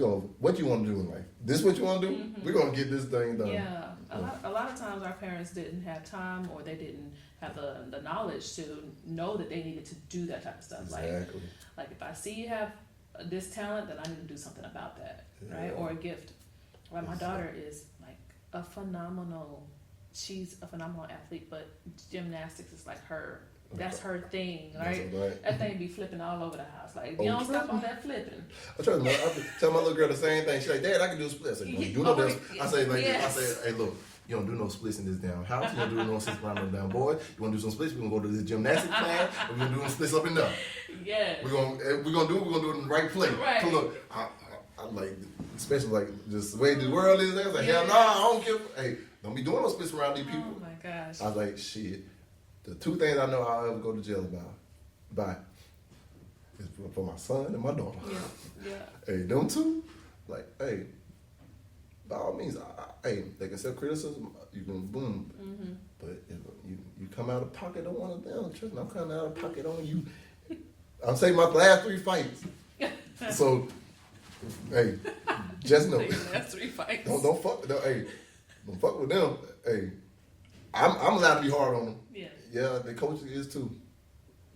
you want to do in life? This what you want to do? We're going to get this thing done. Yeah, a lot of times our parents didn't have time, or they didn't have the knowledge to know that they needed to do that type of stuff. Exactly. Like if I see you have this talent, then I need to do something about that, right? Or a gift. Right, my daughter is like she's a phenomenal athlete, but gymnastics is like that's her thing, right? That thing be flipping all over the house. Like, if you don't stop all that flipping. I tell my little girl the same thing. She's like, Dad, I can do a split. I said, you know this. I say, hey, look, you don't do no splits in this damn house. You don't do no splits around no damn board. You want to do some splits? We're going to go to this gymnastics class. We're going to do some splits up and down. Yeah. We're going to do it in the right place. Right. So look, I'm like, especially like just the way the world is. I was like, hell no, I don't care. Hey, don't be doing no splits around these people. Oh my gosh. I was like, shit. The two things I know I'll ever go to jail about is for my son and my daughter. Yeah. Hey, them two, like, hey, by all means, hey, they can accept criticism. You can boom, but if you come out of pocket on one of them, trust me, I'm coming out of pocket on you. I'm saying my last 3 fights. So, hey, just know. Last 3 fights. Don't fuck with them. Hey, don't fuck with them. Hey, I'm allowed to be hard on them. Yeah. Yeah, the coach is too.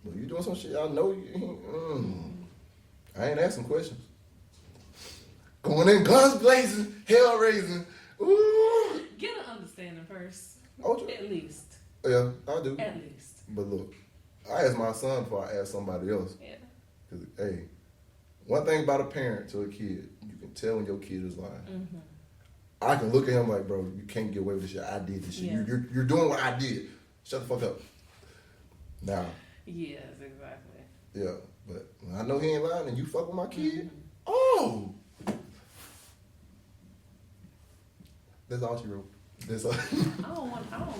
But you doing some shit I know you. I ain't asking questions. Going in guns blazing, hell raising. Ooh. Get an understanding first. Oh, At least. yeah, I do. At least. But look, I ask my son before I ask somebody else. Yeah. 'Cause, hey, one thing about a parent to a kid, you can tell when your kid is lying. Mm-hmm. I can look at him like, bro, you can't get away with this shit. I did this shit. Yeah. You're doing what I did. Shut the fuck up. Now, Yes, exactly. yeah, but when I know he ain't lying and you fuck with my kid, Mm-hmm. oh. That's all she wrote. That's all. I don't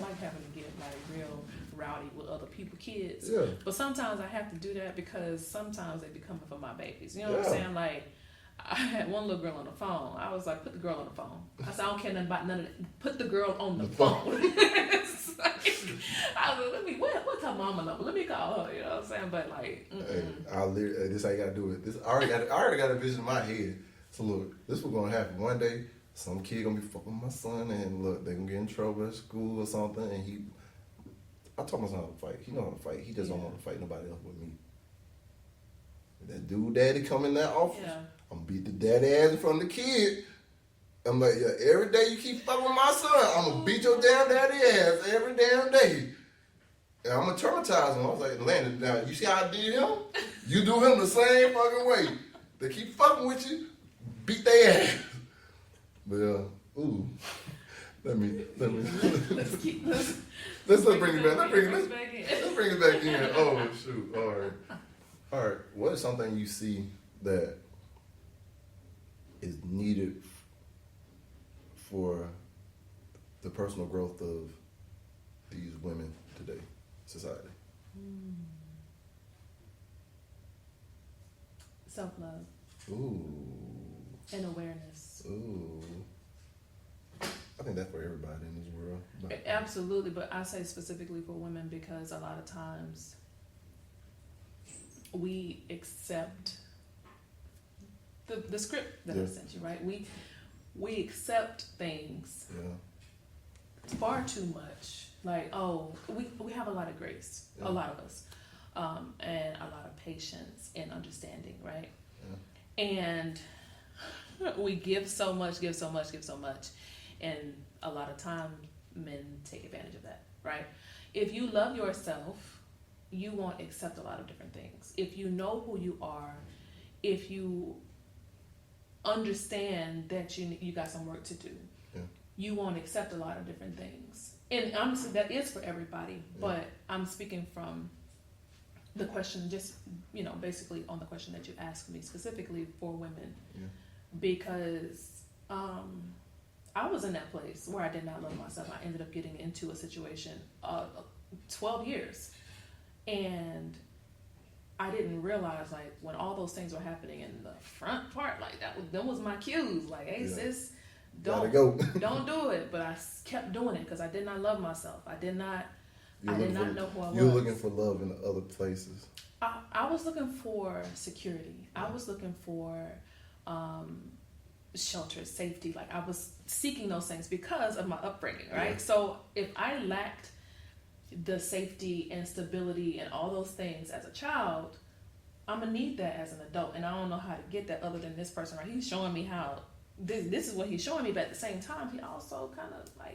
like having to get like real rowdy with other people's kids. Yeah. But sometimes I have to do that because sometimes they be coming for my babies. You know what I'm Yeah. saying? Like, I had one little girl on the phone. I was like, put the girl on the phone. I said, I don't care nothing about none of that. Put the girl on the phone. It's like, I was like, what's her mama number? Let me call her. You know what I'm saying? But like, Hey, this how you gotta do it. This I already got a vision in my head. So look, this was gonna happen one day. Some kid gonna be fucking with my son, and look, they gonna get in trouble at school or something. And I taught my son how to fight. He know how to fight. He just don't want to fight nobody else with me. That dude, daddy, come in that office. Yeah. I'm gonna beat the daddy ass in front of the kid. I'm like, yeah, every day you keep fucking with my son, I'm gonna beat your damn daddy ass every damn day. And I'm gonna traumatize him. I was like, Landon, now you see how I did him? You do him the same fucking way. They keep fucking with you, beat their ass. But ooh, let me Let's keep this. let's bring it back. Let's bring Let's it back in. Oh shoot! All right. What is something you see that is needed for the personal growth of these women today, society? Self-love Ooh, and awareness. ooh. I think that's for everybody in this world. But- Absolutely, but I say specifically for women because a lot of times we accept the script that I Yeah. sent you, right? We accept things Yeah. far too much. Like, oh, we have a lot of grace, Yeah. a lot of us, and a lot of patience and understanding, right? Yeah. And we give so much, and a lot of times men take advantage of that, right? If you love yourself, you won't accept a lot of different things. If you know who you are, if you understand that you got some work to do, Yeah. you won't accept a lot of different things. And honestly, that is for everybody, but I'm speaking from the question, just, basically on the question that you asked me specifically for women, Yeah. because I was in that place where I did not love myself. I ended up getting into a situation 12 years, and I didn't realize, like, when all those things were happening in the front part, like, them was my cues, like, hey, Yeah. sis, Gotta don't go. don't do it. But I kept doing it because I did not love myself. I did not know who I was. You're looking for love in other places. I was looking for security. I was looking for shelter, safety. Like, I was seeking those things because of my upbringing, right? Yeah. So if I lacked the safety and stability and all those things as a child, I'm gonna need that as an adult, and I don't know how to get that other than this person, right? He's showing me how this is what he's showing me, but at the same time, he also kind of not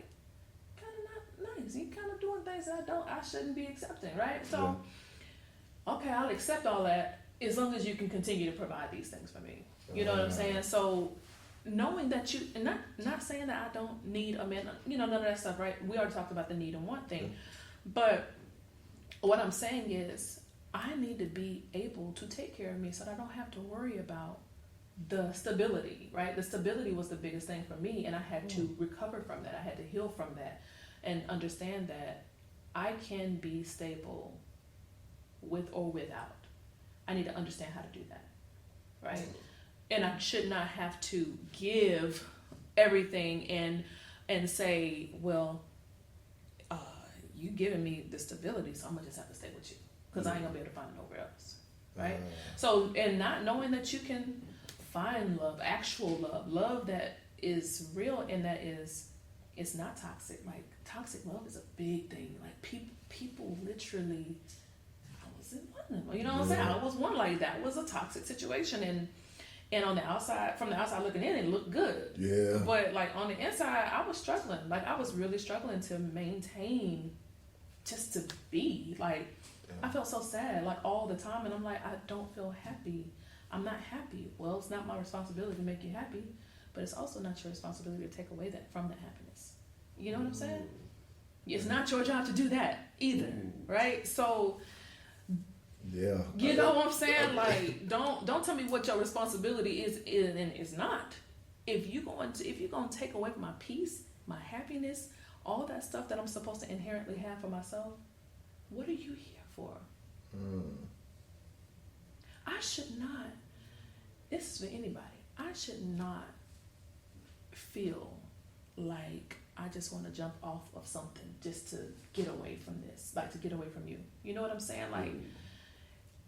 nice. He kind of doing things that I shouldn't be accepting, right? So, okay, I'll accept all that as long as you can continue to provide these things for me. You know what I'm saying? So, knowing that you, and not saying that I don't need a man, none of that stuff, right? We already talked about the need and want thing, but what I'm saying is, I need to be able to take care of me so that I don't have to worry about the stability, right? The stability was the biggest thing for me, and I had to recover from that. I had to heal from that and understand that I can be stable with or without. I need to understand how to do that, right? And I should not have to give everything and say, well, you giving me the stability, so I'm gonna just have to stay with you because I ain't gonna be able to find it nowhere else, right? So, and not knowing that you can find love, actual love that is real and that is it's not toxic. Like toxic love is a big thing. Like people literally, I was in one of them. You know what I'm saying? I was one like that. It was a toxic situation, and on the outside, from the outside looking in, it looked good. Yeah. But like on the inside, I was struggling. Like I was really struggling to maintain, just to be. Like I felt so sad, like all the time, and I'm like, I don't feel happy. I'm not happy. Well, it's not my responsibility to make you happy, but it's also not your responsibility to take away that from that happiness. You know what I'm saying? It's not your job to do that either, right? So, yeah, you know what I'm saying? Like, don't tell me what your responsibility is and is not. If you're gonna take away my peace, my happiness, all that stuff that I'm supposed to inherently have for myself, what are you here for? I should not. This is for anybody. I should not feel like I just want to jump off of something just to get away from this, like to get away from you. You know what I'm saying? Like,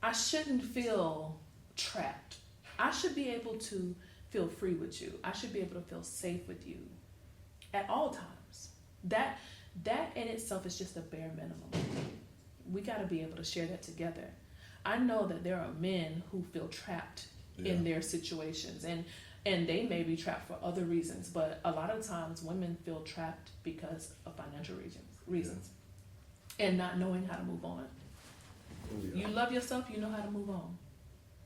I shouldn't feel trapped. I should be able to feel free with you. I should be able to feel safe with you at all times. That in itself is just a bare minimum. We got to be able to share that together. I know that there are men who feel trapped in their situations, and they may be trapped for other reasons, but a lot of times women feel trapped because of financial reasons and not knowing how to move on. You love yourself, you know how to move on.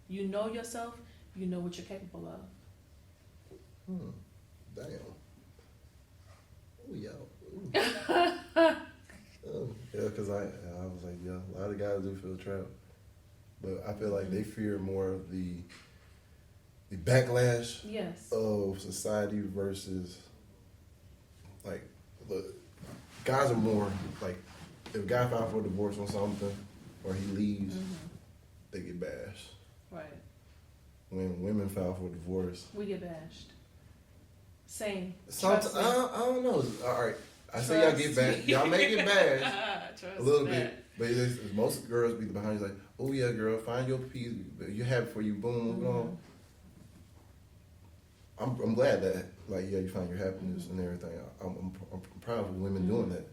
You know yourself, you know what you're capable of. Damn. Oh, yeah. Yeah, because I was like, yeah, a lot of guys do feel trapped. But I feel like they fear more of the backlash of society versus, like, look, guys are more, like, if a guy filed for a divorce on something or he leaves, they get bashed. Right. When women file for a divorce, we get bashed. Same. I don't know. All right. I say y'all get bashed. Y'all may get bashed a little bit. But most girls be behind you like, oh yeah, girl, find your peace. You have it for you. Boom, moving on. I'm glad that, like, yeah, you find your happiness and everything. I'm proud of women doing that.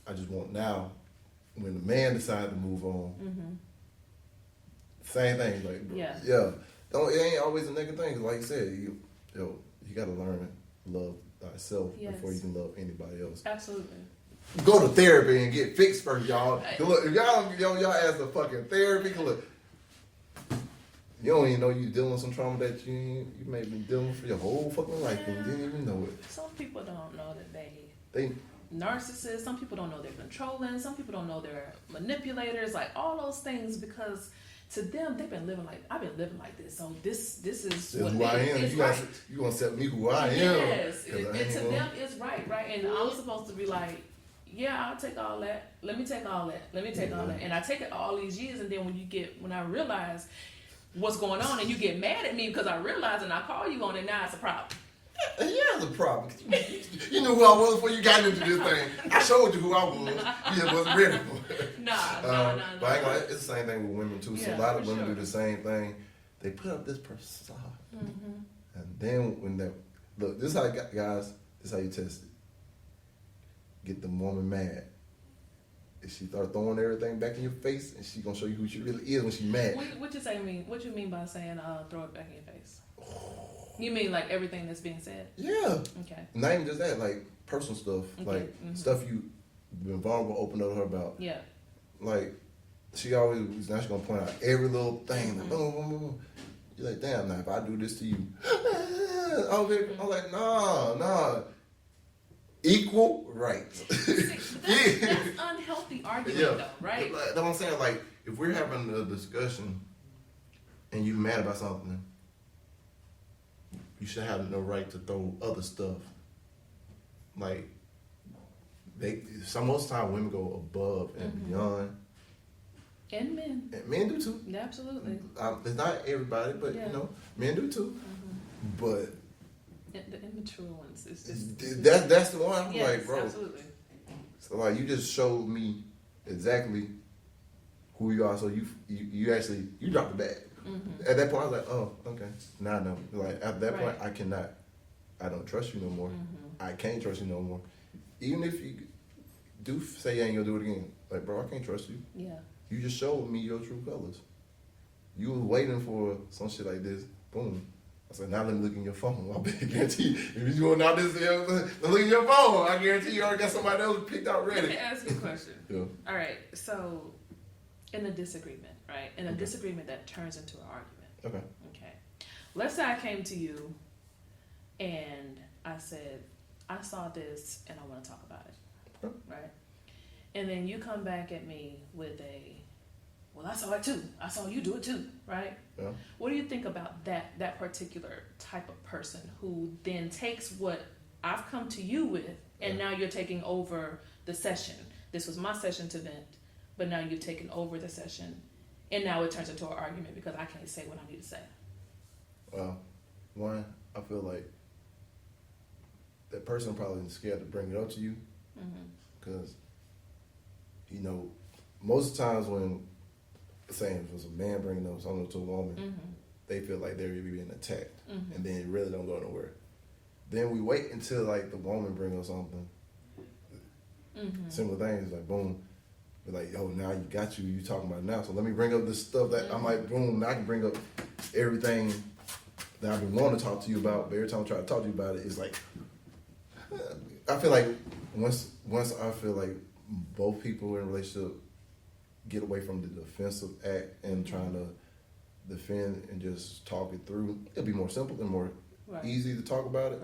I just want now, when the man decides to move on, same thing. Like, yeah. Don't, it ain't always a negative thing. 'Cause like you said, you got to learn to love thyself before you can love anybody else. Absolutely. Go to therapy and get fixed first, y'all. Look, if y'all ask for fucking therapy, look, you don't even know you dealing with some trauma that you may be dealing with for your whole fucking life and you didn't even know it. Some people don't know that they narcissists. Some people don't know they're controlling. Some people don't know they're manipulators. Like all those things, because to them they've been living like I've been living like this. So this is what who I am. You right. gonna set me who I am. Yes, and to them it's right. And I'm supposed to be like, yeah, I'll take all that. Let me take all that. And I take it all these years, and then when I realize what's going on, and you get mad at me because I realize and I call you on it, now it's a problem. Yeah, it's a problem. You knew who I was before you got into this thing. I showed you who I was. You just wasn't ready for it. Nah. But it's the same thing with women too. So a lot of women do the same thing. They put up this facade, and then when look, this is how guys. This is how you test it. Get the woman mad. If she start throwing everything back in your face, and she gonna show you who she really is when she mad. What you mean by saying throw it back in your face? You mean like everything that's being said? Yeah. Okay. Not even just that, like personal stuff, like stuff you been vulnerable, open up to her about. Yeah. Like she always now she's gonna point out every little thing. Like, boom. You're like, damn, now if I do this to you, I'm like, nah. Equal rights. That's unhealthy argument, though, right? That's what I'm saying. Like, if we're having a discussion and you're mad about something, you should have no right to throw other stuff. Like, most time women go above and beyond. And men. And men do too. Absolutely. It's not everybody, but men do too. But the immature ones. It's just that's the one. I'm yes, like, bro. Absolutely. So like, you just showed me exactly who you are. So you actually dropped the bag. At that point, I was like, oh, okay. Now I know. Like after that point, I don't trust you no more. I can't trust you no more. Even if you do say you ain't gonna do it again, like, bro, I can't trust you. Yeah. You just showed me your true colors. You was waiting for some shit like this. Boom. I said, now let me look in your phone. I guarantee you, if you're doing all this, look in your phone. I guarantee you already got somebody else picked out Let ready. me ask you a question. Yeah. All right. So, in a disagreement, right? In a disagreement that turns into an argument. Okay. Okay. Let's say I came to you and I said, I saw this and I want to talk about it. Okay. Right? And then you come back at me with well, I saw it too. I saw you do it too, right? Yeah. What do you think about that particular type of person who then takes what I've come to you with and now you're taking over the session? This was my session to vent, but now you've taken over the session and now it turns into an argument because I can't say what I need to say. Well, one, I feel like that person probably is scared to bring it up to you because, you know, most times when, saying if it was a man bringing up something to a woman, they feel like they're being attacked, and then it really don't go nowhere. Then we wait until like the woman bring up something, similar things like boom, be like, yo, now you got you talking about it now, so let me bring up this stuff that I'm like, boom, now I can bring up everything that I've been wanting to talk to you about, but every time I try to talk to you about it, it's like, I feel like once I feel like both people in a relationship get away from the defensive act and trying to defend and just talk it through, it'll be more simple and more easy to talk about it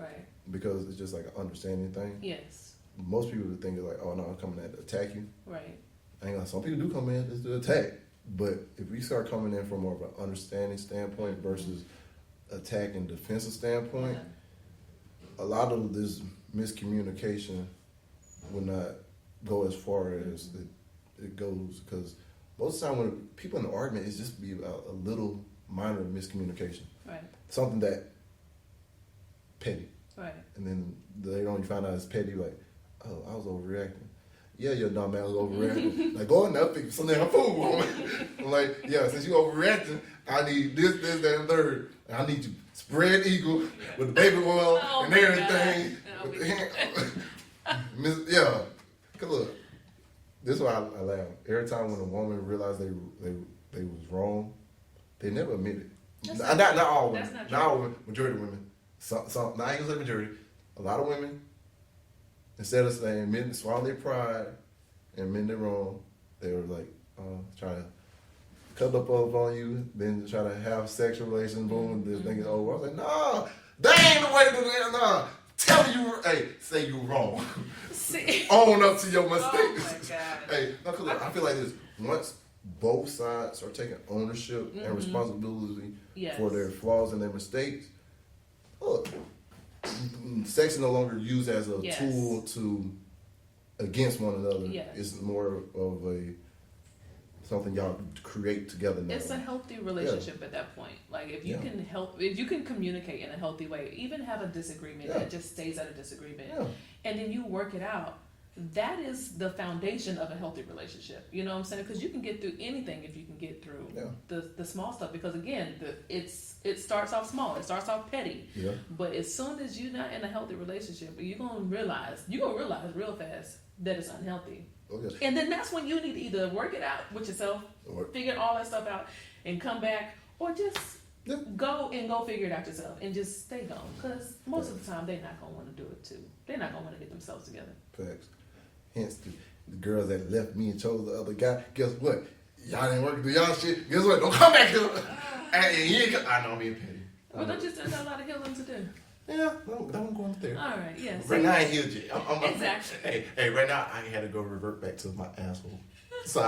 because it's just like an understanding thing. Yes. Most people would think it's like, oh no, I'm coming in to attack you. Right. I ain't gonna, some people do come in just to attack, but if we start coming in from more of an understanding standpoint versus attack and defensive standpoint, a lot of this miscommunication will not go as far as it goes, because most of the time when people in an argument, it's just be about a little minor miscommunication, something that petty, and then they don't even find out it's petty. Like, oh, I was overreacting. Yeah, your dumb man was overreacting. Like, go in there, pick some damn food, woman. I'm like, yeah, since you overreacting, I need this, that, and third. And I need you spread eagle with the baby oil and everything. Yeah, cause look. This is why I laugh. Every time when a woman realized they was wrong, they never admit it. Not all women. Not all women. Majority of women. Some. Not I ain't gonna say majority. A lot of women, instead of saying men swallow their pride and admit they're wrong, they were like try to cut up on you, then try to have sexual relations. Boom, this thing is over. I was like, nah, that ain't the way to do it. Nah, tell you, hey, say you wrong. Own up to your mistakes. Oh my God. Hey, no, cause look, I feel like this. Once both sides are taking ownership and responsibility for their flaws and their mistakes, look, sex is no longer used as a tool to against one another. It's more of something y'all create together now. It's a healthy relationship at that point. Like if you can communicate in a healthy way, even have a disagreement that just stays at a disagreement, and then you work it out. That is the foundation of a healthy relationship. You know what I'm saying? Because you can get through anything if you can get through the small stuff. Because again, it starts off small. It starts off petty. Yeah. But as soon as you're not in a healthy relationship, you're gonna realize real fast that it's unhealthy. Okay. And then that's when you need to either work it out with yourself, figure all that stuff out, and come back, or just go figure it out yourself and just stay gone. Because most of the time they're not gonna want to do it too. They're not gonna want to get themselves together. Facts. Hence the girls that left me and chose the other guy. Guess what? Y'all ain't working through y'all shit. Guess what? Don't come back here. And he ain't I know I'm being petty. Well, don't you still have a lot of healing to do? Yeah, I'm going up there. All right, yeah. Right now I ain't healed yet. Exactly. Hey, right now I had to go revert back to my asshole. So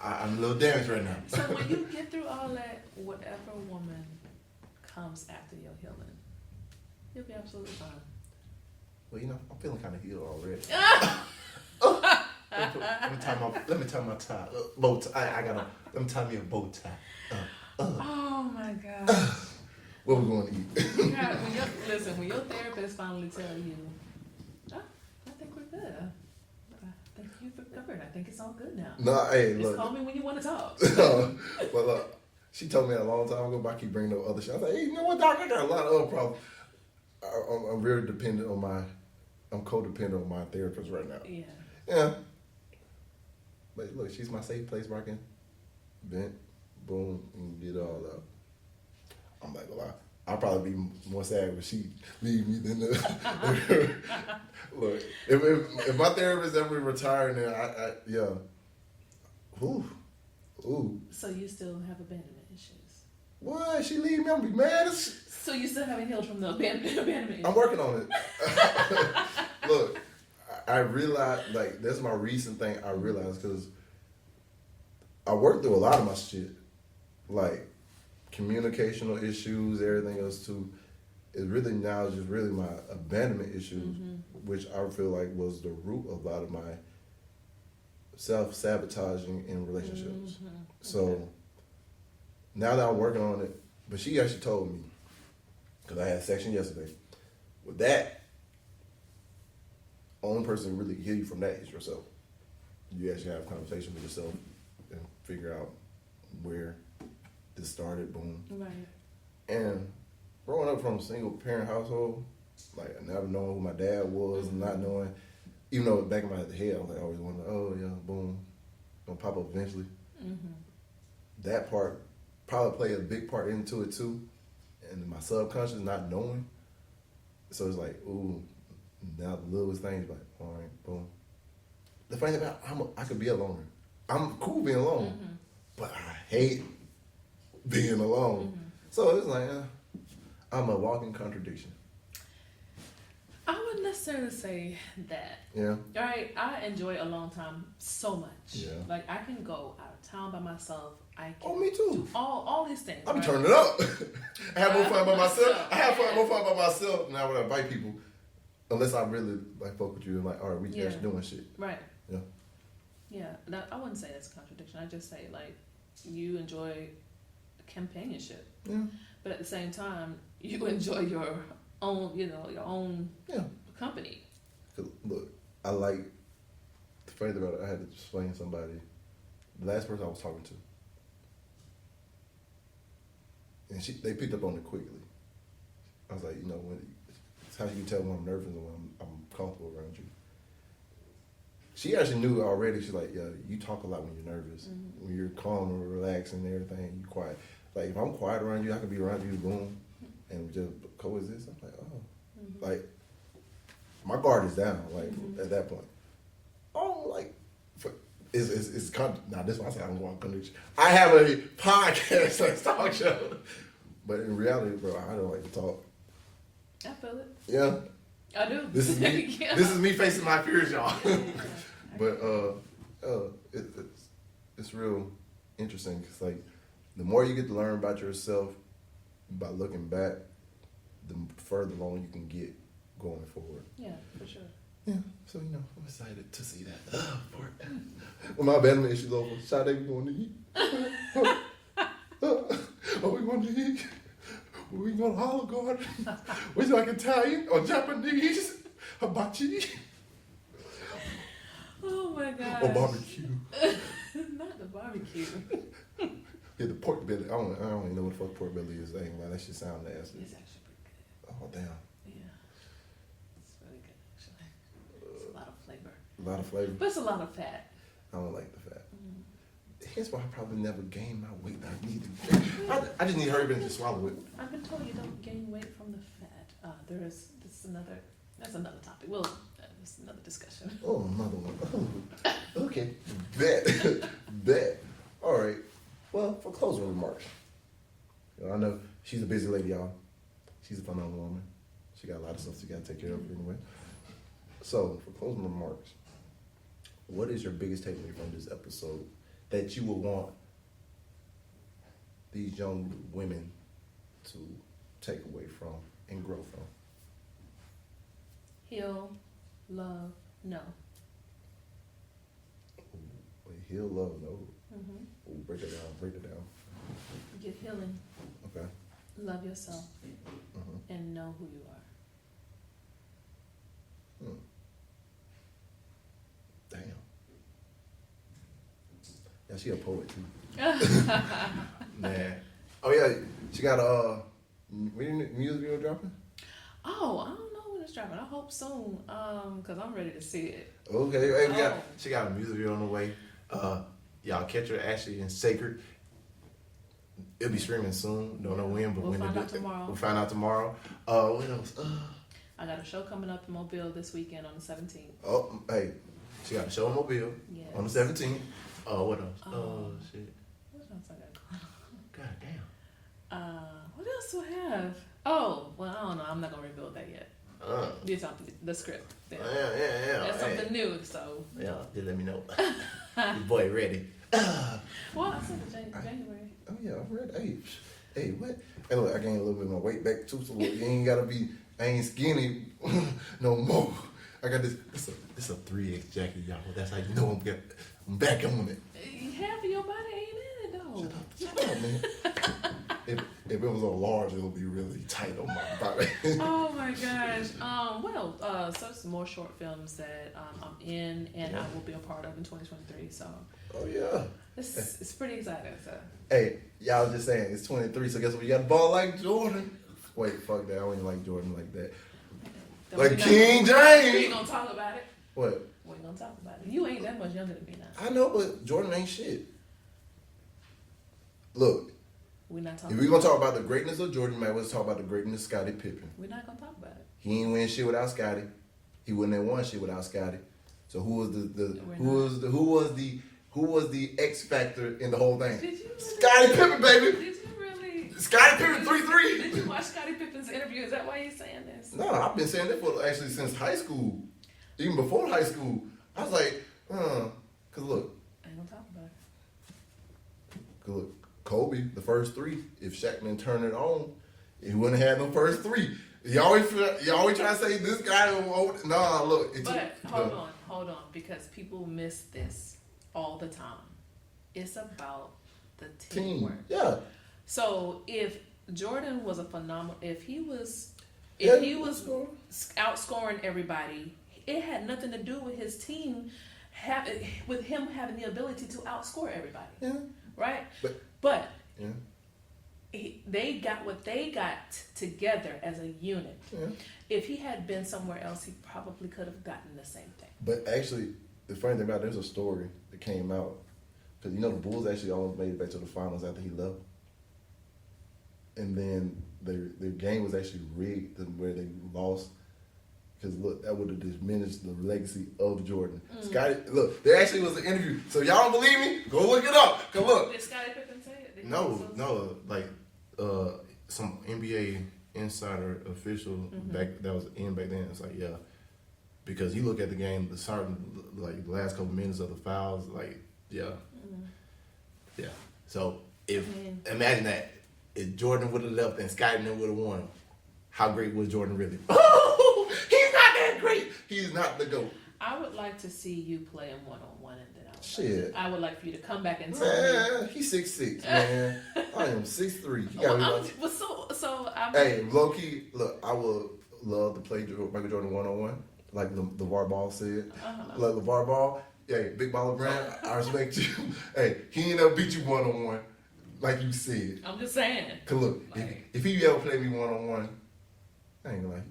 I'm a little damaged right now. So when you get through all that, whatever woman comes after your healing, you'll be absolutely fine. Well, you know, I'm feeling kind of healed already. Let me tie my tie. Bow tie. Let me tie me a bow tie. Oh my God. What we going to eat? God, when your therapist finally tell you, I think we're good. I think you've recovered. I think it's all good now. No, hey, look. Just call me when you want to talk. Well, look, she told me a long time ago, but I keep bringing up other shit. I was like, hey, you know what, doc? I got a lot of other problems. I'm very dependent on my I'm codependent on my therapist right now. Yeah. Yeah. But look, she's my safe place where I can vent, boom, and get it all out. I'm not gonna lie. I'll probably be more sad when she leave me than the. Look, if my therapist ever retired, then I yeah. Ooh. So you still have abandonment issues. What? She leave me? I'm gonna be mad. So you still haven't healed from the abandonment issues. I'm working on it. Look, I realized, like, that's my recent thing I realized, because I worked through a lot of my shit. Like, communicational issues, everything else, too. It really now is just really my abandonment issues, which I feel like was the root of a lot of my self-sabotaging in relationships. So, now that I'm working on it, but she actually told me, because I had a section yesterday, with that, only person who really heal you from that is yourself. You actually have a conversation with yourself and figure out where this started, boom. Right. And growing up from a single parent household, like never knowing who my dad was, and not knowing, even though back in my head I was like always wondering, oh yeah, boom, gonna pop up eventually. That part probably played a big part into it too, and my subconscious not knowing. So it's like, ooh, now the littlest things, like, all right, boom. The funny thing about I could be a loner. I'm cool being alone, but I hate being alone. So it's like, I'm a walking contradiction. I wouldn't necessarily say that. Yeah. Right? I enjoy alone time so much. Yeah. Like, I can go out of town by myself. I can Oh, me too. do all these things. I'm right? turning it up. I have more fun by myself. I have more fun by myself now when I invite people, unless I really like fuck with you and like, all right, we actually doing shit. Right. Yeah. Yeah. That, I wouldn't say that's a contradiction. I just say, like, you enjoy companionship. Yeah. But at the same time, you enjoy your own, your own company. 'Cause look, I like, the funny thing about it, I had to explain to somebody, the last person I was talking to, and they picked up on it quickly. I was like, it's how you can tell when I'm nervous and when I'm comfortable around you. She actually knew already. She's like, yeah, you talk a lot when you're nervous. When you're calm and relaxed and everything, you quiet. Like, if I'm quiet around you, I can be around you, boom, and we just coexist. I'm like, oh. Like, my guard is down, like, at that point. Oh, like, it's now this one I say I'm going to contradiction. I have a podcast, like talk show. But in reality, bro, I don't like to talk. I feel it. Yeah. I do. This is me. Yeah. This is me facing my fears, y'all. But it's real interesting, because like the more you get to learn about yourself by looking back, the further along you can get going forward. Yeah, for sure. Yeah, so I'm excited to see that. When my abandonment issue's over, Sade, we going to eat. Are we going to eat? We going to Olive Garden? We like Italian or Japanese? Hibachi? Oh my god. Or barbecue? Not the barbecue. Yeah, the pork belly. I don't even know what the fuck pork belly is. I ain't gonna lie, that shit sound nasty. It's actually pretty good. Oh damn. Yeah. It's really good actually. It's a lot of flavor. A lot of flavor. But it's a lot of fat. I don't like the fat. Here's why I probably never gained my weight that I need to. I just need to hurry up and just swallow it. I've been told you don't gain weight from the fat. That's another topic. Well, that's another discussion. Oh, another one. Oh, okay. Bet. All right. Well, for closing remarks, I know she's a busy lady, y'all. She's a phenomenal woman. She got a lot of stuff she got to take care of anyway. So, for closing remarks, what is your biggest takeaway from this episode that you would want these young women to take away from and grow from? Heal, love, no. Wait, heal, love, no. Ooh, break it down. Get healing. Okay. Love yourself. And know who you are. Damn. Yeah, she a poet too. Man. Oh yeah, she got a music video dropping? Oh, I don't know when it's dropping? I hope soon. Cause I'm ready to see it. Okay, hey, Oh. she got a music video on the way. Y'all catch her actually in Sacred. It'll be streaming soon. Don't know when, but We'll when find it out tomorrow. We'll find out tomorrow. What else? I got a show coming up in Mobile this weekend on the 17th. Oh, hey, she got a show in Mobile Yes. on the 17th. What else? Shit. What else I got? God damn. What else do I have? Oh, well, I don't know. I'm not gonna reveal that yet. It's on the script. Yeah. That's Hey. something new. So Yeah, just let me know. Your boy ready. well, I said January. Oh yeah, I'm ready. Hey, what? Hey, look, I gained a little bit of my weight back too, so look, you ain't gotta be. I ain't skinny no more. I got this. This a 3X jacket, y'all. That's how you know I'm back on it. Half of your body ain't in it though. Shut up, man. if it was a large, it would be really tight on my body. Oh my gosh. So some more short films that I'm in and I will be a part of in 2023. So Oh yeah. it's pretty exciting. So Hey, y'all just saying it's 23, so guess what? You got a ball like Jordan. Wait, fuck that. I don't even like Jordan like that. Like King We James. ain't gonna talk about it. What? We ain't gonna talk about it. You ain't that much younger than me now. I know, but Jordan ain't shit. Look, We're not talking. if we're gonna talk about the greatness of Jordan, man, let's talk about the greatness of Scottie Pippen. We're not gonna talk about it. He ain't win shit without Scottie. He wouldn't have won shit without Scottie. So who was the X factor in the whole thing? Did you really? Scottie Pippen, baby. Did you really? Scottie Pippen 3-3. Did you watch Scottie Pippen's interview? Is that why you're saying this? No, I've been saying that for actually since high school. Even before high school. I was like, cause look, I ain't gonna talk about it. cause look, Kobe, the first three, if Shaq didn't turn it on, he wouldn't have had no first three. You always try to say this guy. Nah, look. But hold on, because people miss this all the time. It's about the teamwork. Yeah. So if Jordan was a phenomenal, if he was outscoring everybody, it had nothing to do with his team, with him having the ability to outscore everybody. Yeah. Right? But they got what they got together as a unit. Yeah. If he had been somewhere else, he probably could have gotten the same thing. But actually, the funny thing about it, there's a story that came out. Because the Bulls actually almost made it back to the finals after he left. And then their game was actually rigged to where they lost. Because look, that would have diminished the legacy of Jordan. Scottie, look, there actually was an interview. So y'all don't believe me? Go look it up. Cause look. Did Scottie Pippen say it? Did he No, like some NBA insider official back then. It's like, yeah, because you look at the game, the the last couple minutes of the fouls, like, yeah. So imagine that if Jordan would have left and Scottie would have won, how great was Jordan really? Oh, he's not that great. He's not the GOAT. I would like to see you play him one-on-one, and then I would like for you to come back and tell me. Man, he's 6'6", man. I am 6'3". Hey, low key, look, I would love to play Michael Jordan one-on-one, like LeVar Ball said. Like LeVar Ball, hey, Big Baller Brand, I respect you. Hey, he ain't never beat you one-on-one, like you said. I'm just saying. Cause look, if he ever play me one-on-one, I ain't gonna like,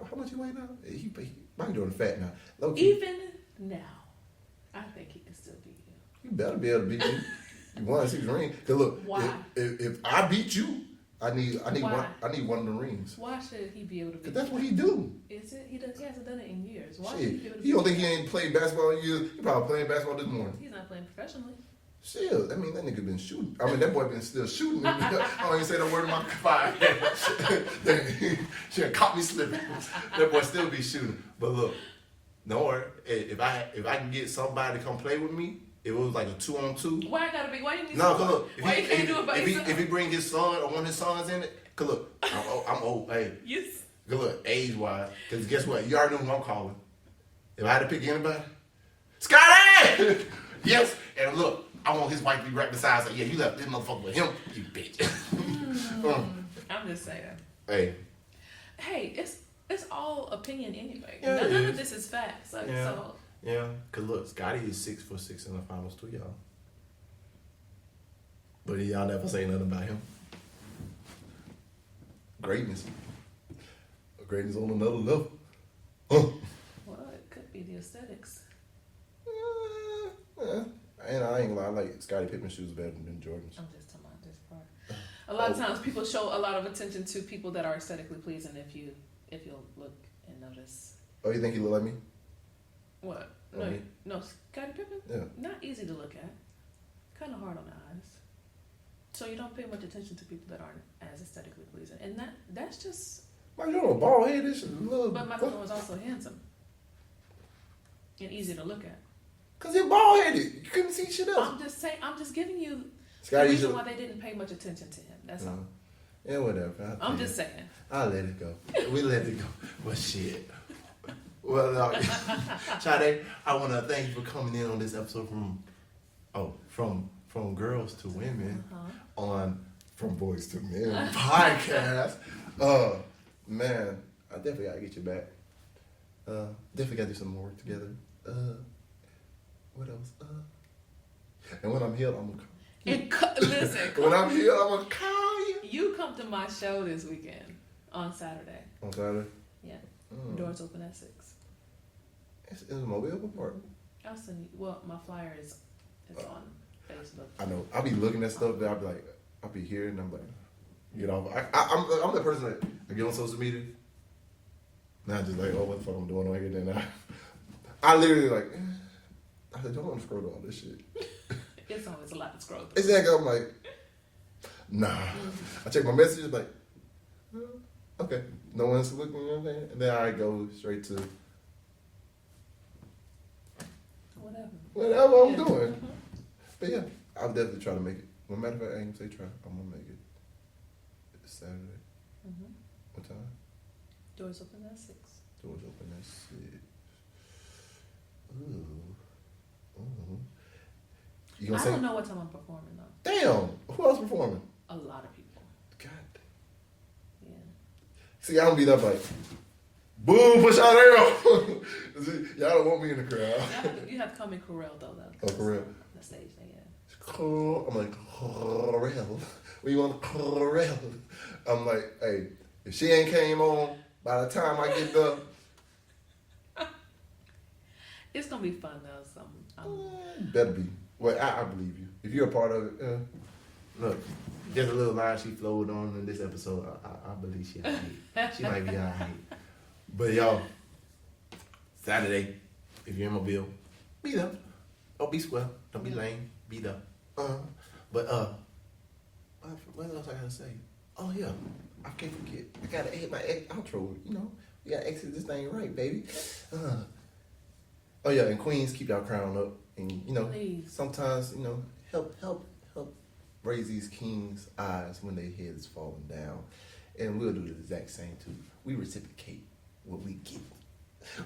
how much he weigh now? He Michael Jordan fat now. Low key. Even now, I think he can still beat you. You better be able to beat you. You won 6 rings. Cause look, Why? If I beat you, I need Why? one of the rings. Why should he be able to beat Cause that's you? what he do. Is it? He hasn't done it in years. Why should Shit, he be able to you don't beat think he ain't played basketball in years? He probably playing basketball this morning. He's not playing professionally. Shit, I mean that nigga been shooting. I mean that boy been still shooting. I don't even say that word in my fire. She caught me slipping. That boy still be shooting. But look, don't worry. If I can get somebody to come play with me, if it was like a 2-on-2. Why I gotta be? Why you need? No, cause look, Why you can't do it by yourself? if he bring his son or one of his sons in it, cause look, I'm old. Hey, Yes. cause look, age wise, cause guess what? You already know who I'm calling. If I had to pick anybody, Scottie! Yes, and look, I want his wife to be right beside. Like, yeah, you left this motherfucker with him, you bitch. I'm just saying. Hey, It's all opinion anyway. Yeah, None it of is. this is facts. Like, Yeah. so yeah, cause look, Scottie is 6'6" in the finals too, y'all. But y'all never say nothing about him. Greatness on another level. Well, it could be the aesthetics. And I ain't gonna lie, I like Scottie Pippen shoes better than Jordans. I'm just talking about this part. A lot of times people show a lot of attention to people that are aesthetically pleasing if you'll look and notice. Oh, you think he look like me? What? Okay. No, Scottie Pippen? Yeah. Not easy to look at. Kind of hard on the eyes. So you don't pay much attention to people that aren't as aesthetically pleasing. And that's just... Michael Jordan, bald head, this shit. But Michael Jordan was also handsome. And easy to look at. Cause he's bald headed. You couldn't see shit else. I'm just saying, I'm just giving you the Scottie reason should- why they didn't pay much attention to him. That's all. Yeah, whatever. I'm just saying. I'll let it go. We let it go. Well, shit. Well, Sade, I want to thank you for coming in on this episode from Girls to Women on From Boys to Men podcast. Man, I definitely got to get you back. Definitely got to do some more work together. What else? And when I'm healed, I'm going to call you. Listen, When I'm healed, I'm going to call you. you come to my show this weekend on Saturday. On Saturday? Yeah. Mm. Doors open at 6. It's a mobile part. I'll send you. Well, my flyer is on Facebook. I know. I'll be looking at stuff that I'll be hearing and I'm like, get off. I'm the person that I get on social media. Not just like, oh, what the fuck I'm doing on here. Then I literally like, I said, don't want to scroll through all this shit. It's always a lot to scroll through. Exactly. I'm like, nah. I check my messages like, okay, no one's looking, you know what I'm saying? And then I go straight to whatever I'm doing. But yeah, I'll definitely try to make it. Well, matter of fact, I ain't gonna say try. I'm gonna make it. It's Saturday. Mm-hmm. What time? Doors open at 6. Doors open at 6. Ooh. You gonna I say? don't know what time I'm performing though. Damn. Who else performing? A lot of people. God. Yeah. See, I don't be that like, boom, push out arrow. Y'all don't want me in the crowd. You have to come in Corel though. Oh, for real? The stage thing, yeah. I'm like, Corel. We want Corel. I'm like, hey, if she ain't came on by the time I get done. It's gonna be fun though. So Better be. Well, I believe you. If you're a part of it, look, there's a little line she flowed on in this episode. I believe she alright. She might be alright. But y'all, Saturday, if you're in Mobile, be there. Don't be square. Don't be lame. Be there. But what else I gotta say? Oh yeah, I can't forget. I gotta hit my outro. You know, we gotta exit this thing right, baby. Oh yeah, and Queens, keep y'all crown up, and you know, please. sometimes you know, help raise these kings' eyes when their heads falling down, and we'll do the exact same too. We reciprocate what we get.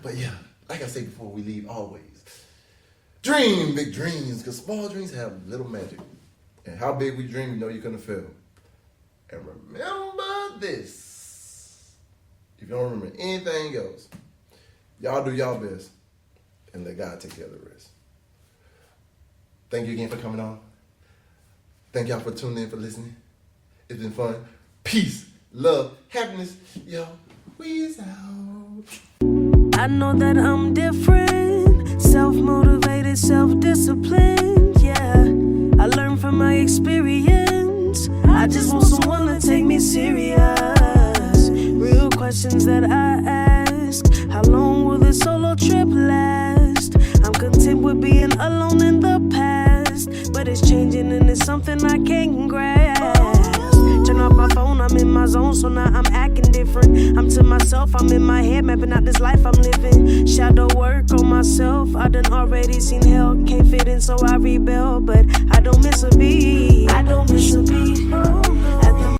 But yeah, like I said before, we leave always. Dream big dreams, because small dreams have little magic. And how big we dream, you know you're gonna fail. And remember this. If you don't remember anything else, y'all do y'all best and let God take care of the rest. Thank you again for coming on. Thank y'all for tuning in, for listening. It's been fun. Peace, love, happiness. Yo, we's out. I know that I'm different, self-motivated, self-disciplined, yeah. I learned from my experience. I just want someone to take me serious. Real questions that I ask. How long will this solo trip last? I'm content with being alone in the past, but it's changing and it's something I can't grasp. Turn off my phone, I'm in my zone, so now I'm acting different. I'm to myself, I'm in my head, mapping out this life I'm living. Shadow work on myself, I done already seen hell. Can't fit in, so I rebel, but I don't miss a beat.